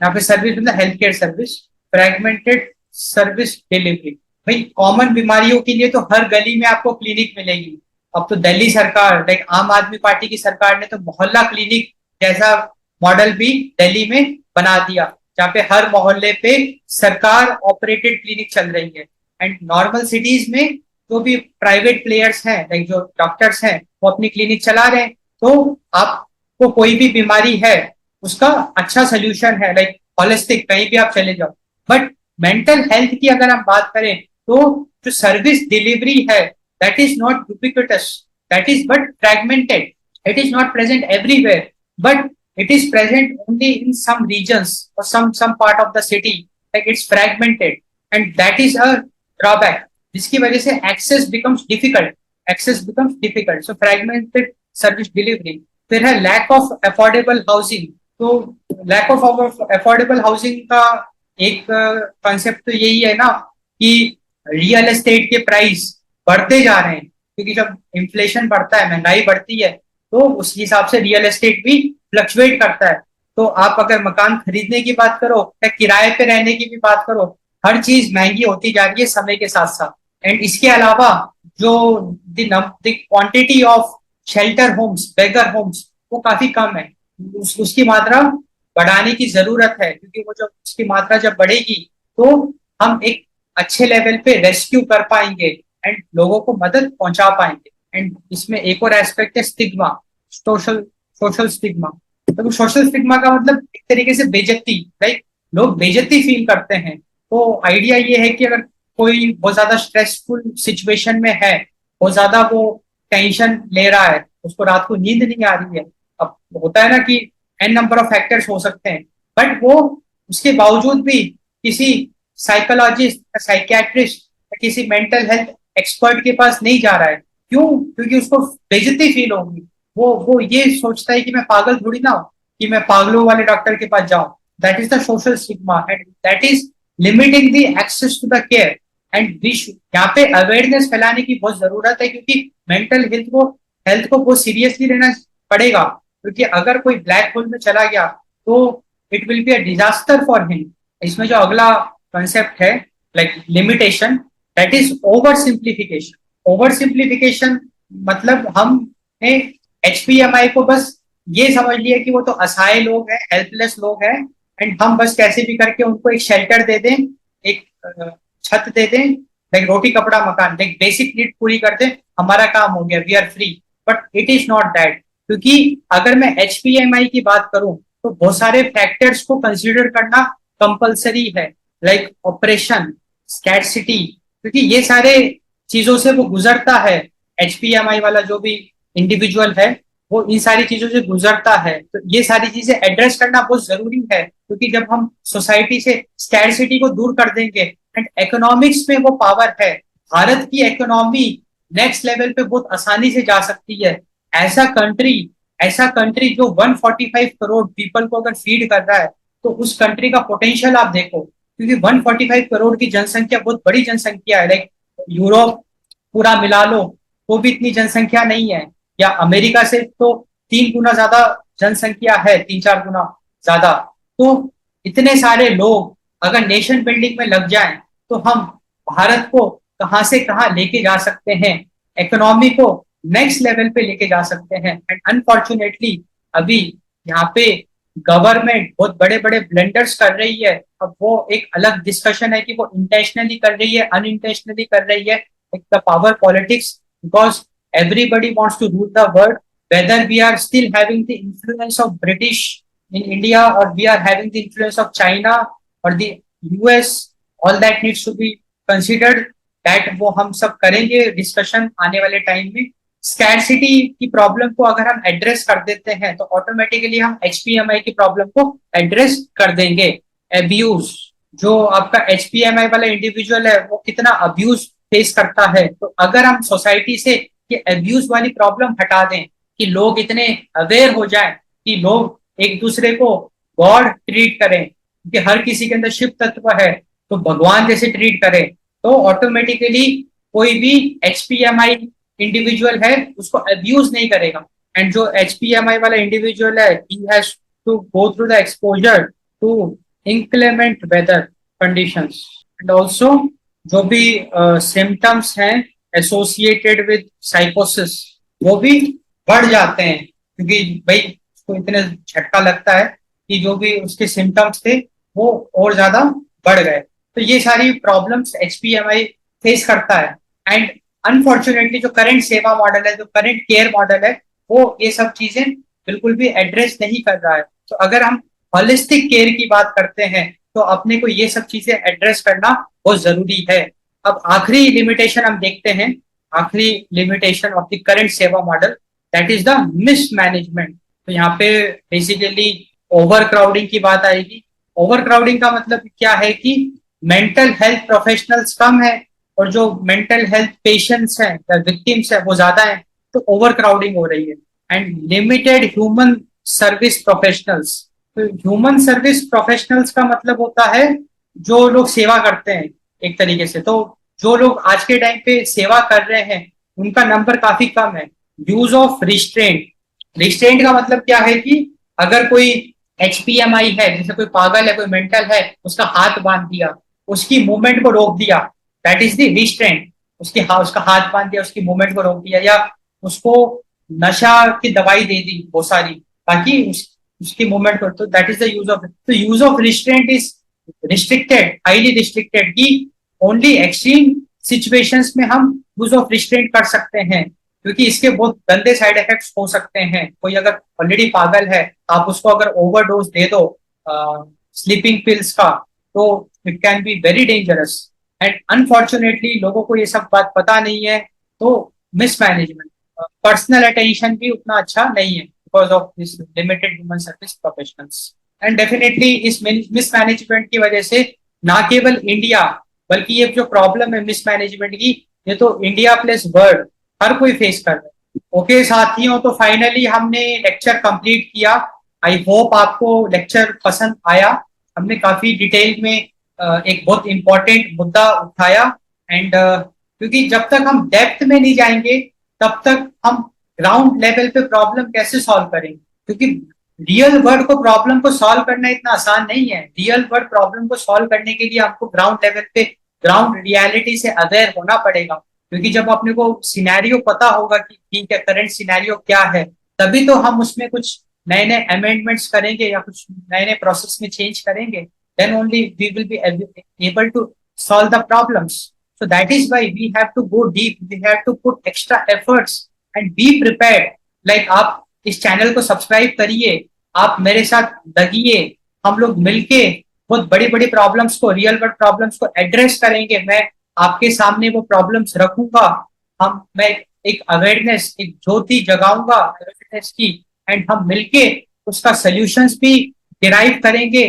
यहाँ पे सर्विस मतलब health care service, fragmented service delivery. भाई, कॉमन बीमारियों के लिए तो हर गली में आपको क्लिनिक मिलेगी। अब तो दिल्ली सरकार, लाइक आम आदमी पार्टी की सरकार ने तो मोहल्ला क्लिनिक जैसा मॉडल भी दिल्ली में बना दिया, जहाँ पे हर मोहल्ले पे सरकार ऑपरेटेड क्लिनिक चल रही है। एंड नॉर्मल सिटीज में जो भी प्राइवेट प्लेयर्स हैं, लाइक जो डॉक्टर्स हैं, वो अपनी क्लिनिक चला रहे हैं। तो आपको कोई भी बीमारी है उसका अच्छा सोल्यूशन है, लाइक होलिस्टिक, कहीं भी आप चले जाओ। बट मेंटल हेल्थ की अगर हम बात करें तो जो सर्विस डिलीवरी है that is not ubiquitous, that is but fragmented. It is not present everywhere, but it is present only in some regions or some part of the city, like it's fragmented, and that is a drawback, जिसकी वजह से access becomes difficult, so fragmented service delivery। फिर है lack of affordable housing। तो lack of affordable housing का एक concept तो यही है ना कि रियल एस्टेट के प्राइस बढ़ते जा रहे हैं, क्योंकि जब इन्फ्लेशन बढ़ता है, महंगाई बढ़ती है, तो उस हिसाब से रियल एस्टेट भी फ्लक्चुएट करता है। तो आप अगर मकान खरीदने की बात करो या किराए पे रहने की भी बात करो, हर चीज महंगी होती जा रही है समय के साथ साथ। एंड इसके अलावा जो the quantity of shelter homes, beggar homes, वो काफी कम है। उसकी मात्रा बढ़ाने की जरूरत है, क्योंकि वो जब उसकी मात्रा जब बढ़ेगी तो हम एक अच्छे लेवल पे रेस्क्यू कर पाएंगे एंड लोगों को मदद पहुंचा पाएंगे। एंड इसमें एक और एस्पेक्ट है स्टिग्मा, सोशल स्टिग्मा। तो सोशल स्टिग्मा का मतलब एक तरीके से बेइज्जती, लाइक लोग बेइज्जती फील करते हैं। तो आइडिया ये है कि अगर कोई बहुत ज्यादा स्ट्रेसफुल सिचुएशन में है, बहुत ज्यादा वो टेंशन ले रहा है, उसको रात को नींद नहीं आ रही है, अब होता है ना कि एन नंबर ऑफ फैक्टर्स हो सकते हैं, बट वो उसके बावजूद भी किसी साइकोलॉजिस्ट, साइकियाट्रिस्ट या किसी मेंटल हेल्थ एक्सपर्ट के पास नहीं जा रहा है। क्यों? क्योंकि उसको बेइज्जती फील होगी। वो ये सोचता है कि मैं पागल थोड़ी ना हूं कि मैं पागलों वाले डॉक्टर के पास जाऊं। That is the social stigma and that is limiting the access to the care. एंड यहाँ पे अवेयरनेस फैलाने की बहुत जरूरत है, क्योंकि मेंटल हेल्थ को बहुत सीरियसली लेना पड़ेगा। क्योंकि अगर कोई ब्लैक होल में चला गया तो it will be a disaster for him. इसमें जो अगला कंसेप्ट है, like limitation, that is over simplification. Over simplification मतलब हम HPMI को बस ये समझ लिया कि वो तो असहाय लोग हैं, हेल्पलेस लोग हैं, एंड हम बस कैसे भी करके उनको एक शेल्टर दे दें, एक छत दे दें, लाइक रोटी कपड़ा मकान, लाइक बेसिक नीड पूरी कर दें, हमारा काम हो गया, we are free. But it is not that, क्योंकि अगर मैं HPMI की बात करूं तो बहुत सारे फैक्टर्स को कंसिडर करना कंपलसरी है, लाइक ऑपरेशन, स्कैर्सिटी, क्योंकि ये सारे चीजों से वो गुजरता है। HPMI वाला जो भी इंडिविजुअल है वो इन सारी चीजों से गुजरता है। तो ये सारी चीजें एड्रेस करना बहुत जरूरी है, क्योंकि जब हम सोसाइटी से स्कैर्सिटी को दूर कर देंगे, एंड इकोनॉमिक्स में वो पावर है, भारत की इकोनॉमी नेक्स्ट लेवल पे बहुत आसानी से जा सकती है। ऐसा कंट्री जो 145 करोड़ पीपल को अगर फीड कर रहा है, तो उस कंट्री का पोटेंशियल आप देखो, क्योंकि 145 करोड़ की जनसंख्या बहुत बड़ी जनसंख्या है। लाइक यूरोप पूरा मिला लो तो भी इतनी जनसंख्या नहीं है, या अमेरिका से तो 3 गुना ज्यादा जनसंख्या है, 3-4 गुना ज्यादा। तो इतने सारे लोग अगर नेशन बिल्डिंग में लग जाएं तो हम भारत को कहां से कहां लेके जा सकते हैं, इकोनॉमी को नेक्स्ट लेवल पे लेके जा सकते हैं। एंड अनफॉर्चुनेटली अभी यहाँ पे गवर्नमेंट बहुत बड़े बड़े ब्लेंडर्स कर रही है। अब वो एक अलग डिस्कशन है कि वो इंटेंशनली कर रही है, अनइंटेंशनली कर रही है, the power politics, because everybody wants to rule the world, whether we are still having the influence of British in India or we are having the influence of China or the US, all that needs to be considered that वो हम सब करेंगे discussion आने वाले time में। Scarcity की problem को अगर हम एड्रेस कर देते हैं तो ऑटोमेटिकली हम एचपीएमआई की प्रॉब्लम को एड्रेस कर देंगे। अब्यूज, जो आपका एचपीएमआई वाला इंडिविजुअल है वो कितना अब्यूज फेस करता है, तो अगर हम सोसाइटी से ये अब्यूज वाली प्रॉब्लम हटा दें कि लोग इतने अवेयर हो जाएं कि लोग एक दूसरे को गॉड ट्रीट करें, क्योंकि हर किसी के अंदर शिव तत्व है तो भगवान जैसे ट्रीट करें, तो ऑटोमेटिकली कोई भी एचपीएमआई इंडिविजुअल है उसको अब्यूज नहीं करेगा। एंड जो एचपीएमआई वाला इंडिविजुअल है he has to go through the exposure to inclement weather conditions and also जो भी सिम्टम्स हैं एसोसिएटेड विद साइकोसिस वो भी बढ़ जाते हैं, क्योंकि भाई उसको इतने झटका लगता है कि जो भी उसके सिम्टम्स थे वो और ज्यादा बढ़ गए। तो ये सारी प्रॉब्लम्स एचपीएमआई फेस करता है। एंड अनफॉर्चुनेटली जो करंट सेवा मॉडल है, जो करंट केयर मॉडल है, वो ये सब चीजें बिल्कुल भी एड्रेस नहीं कर रहा है। तो अगर हम होलिस्टिक केयर की बात करते हैं तो अपने को ये सब चीजें एड्रेस करना बहुत जरूरी है। अब आखिरी लिमिटेशन हम देखते हैं, आखिरी लिमिटेशन ऑफ द करंट सेवा model, that is the miss management. तो यहाँ पे बेसिकली ओवर क्राउडिंग की बात आएगी। ओवर क्राउडिंग का मतलब क्या है कि मेंटल हेल्थ प्रोफेशनल्स कम है और जो मेंटल हेल्थ पेशेंट्स हैं या विक्टिम्स है वो ज्यादा है, तो ओवर क्राउडिंग हो रही है। And limited human service professionals. तो ह्यूमन सर्विस प्रोफेशनल्स का मतलब होता है जो लोग सेवा करते हैं एक तरीके से। तो जो लोग आज के टाइम पे सेवा कर रहे हैं उनका नंबर काफी कम है। यूज ऑफ रिस्ट्रेंट, रिस्ट्रेंट का मतलब क्या है कि अगर कोई एचपीएमआई है, जैसे कोई पागल है, कोई मेंटल है, उसका हाथ बांध दिया, उसकी मूवमेंट को रोक दिया, दैट इज द रिस्ट्रेंट। उसका हाथ बांध दिया, उसकी मूवमेंट को रोक दिया, या उसको नशा की दवाई दे दी बहुत सारी ताकि उसकी मूवमेंट को, तो that is the use of. तो use of restraint is restricted, highly restricted, कि ओनली एक्सट्रीम सिचुएशंस में हम यूज ऑफ रिस्ट्रेंट कर सकते हैं, क्योंकि इसके बहुत गंदे साइड इफेक्ट्स हो सकते हैं। कोई अगर ऑलरेडी पागल है, आप उसको अगर ओवरडोज दे दो स्लीपिंग पिल्स का, तो it can be very dangerous. And unfortunately लोगों को ये सब बात पता नहीं है, तो मिसमैनेजमेंट, पर्सनल अटेंशन भी उतना अच्छा नहीं है because of this limited human service professionals. And definitely इस मिसमैनेजमेंट की वजह से ना केवल इंडिया, बल्कि ये जो प्रॉब्लम है मिसमैनेजमेंट की, ये तो इंडिया प्लस वर्ल्ड हर कोई फेस कर रहा है। ओके साथियों, तो फाइनली हमने लेक्चर कंप्लीट किया। आई होप आपको लेक्चर पसंद आया। हमने काफी डिटेल में एक बहुत इंपॉर्टेंट मुद्दा उठाया। एंड क्योंकि जब तक हम डेप्थ में नहीं जाएंगे तब तक हम ग्राउंड लेवल पे प्रॉब्लम कैसे सॉल्व करेंगे, क्योंकि रियल वर्ल्ड को प्रॉब्लम को सॉल्व करना इतना आसान नहीं है। रियल वर्ल्ड प्रॉब्लम को सॉल्व करने के लिए आपको ग्राउंड लेवल पे ग्राउंड रियलिटी से अवेयर होना पड़ेगा, क्योंकि जब अपने को सिनेरियो पता होगा कि ठीक है करंट सिनेरियो क्या है, तभी तो हम उसमें कुछ नए नए अमेंडमेंट्स करेंगे या कुछ नए नए प्रोसेस में चेंज करेंगे। Then only we will be able to solve the problems. So that is why we have to go deep. We have to put extra efforts and be prepared. Like आप इस channel को subscribe करिए, आप मेरे साथ लगिए, हम लोग मिलके बहुत बड़ी बड़ी प्रॉब्लम्स को, रियल वर्ल्ड प्रॉब्लम्स को एड्रेस करेंगे। मैं आपके सामने वो प्रॉब्लम्स रखूंगा, मैं एक अवेयरनेस, एक ज्योति जगाऊंगा अवेयरनेस की, एंड हम मिलके उसका सोल्यूशंस भी डिराइव करेंगे,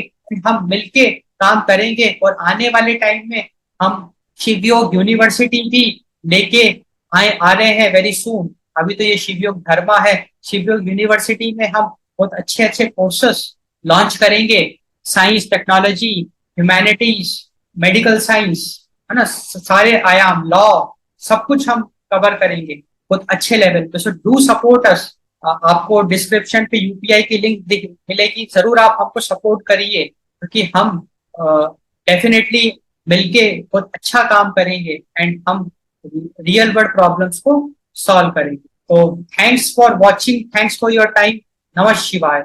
हम मिलके काम करेंगे। और आने वाले टाइम में हम शिवयोग यूनिवर्सिटी भी लेके आ रहे हैं वेरी सून। अभी तो ये शिवयोग धर्मा है, शिवयोग यूनिवर्सिटी में हम बहुत अच्छे अच्छे कोर्सेस लॉन्च करेंगे। Science, technology, humanities, medical science, है ना, सारे आयाम, लॉ, सब कुछ हम कवर करेंगे बहुत अच्छे लेवल पे। So do support us. आपको डिस्क्रिप्शन पे यूपीआई की लिंक मिलेगी, जरूर आप हमको सपोर्ट करिए, क्योंकि हम डेफिनेटली मिलके बहुत अच्छा काम करेंगे एंड हम रियल वर्ल्ड प्रॉब्लम्स को सॉल्व करेंगे। तो thanks for watching, thanks for your time. नमः शिवाय।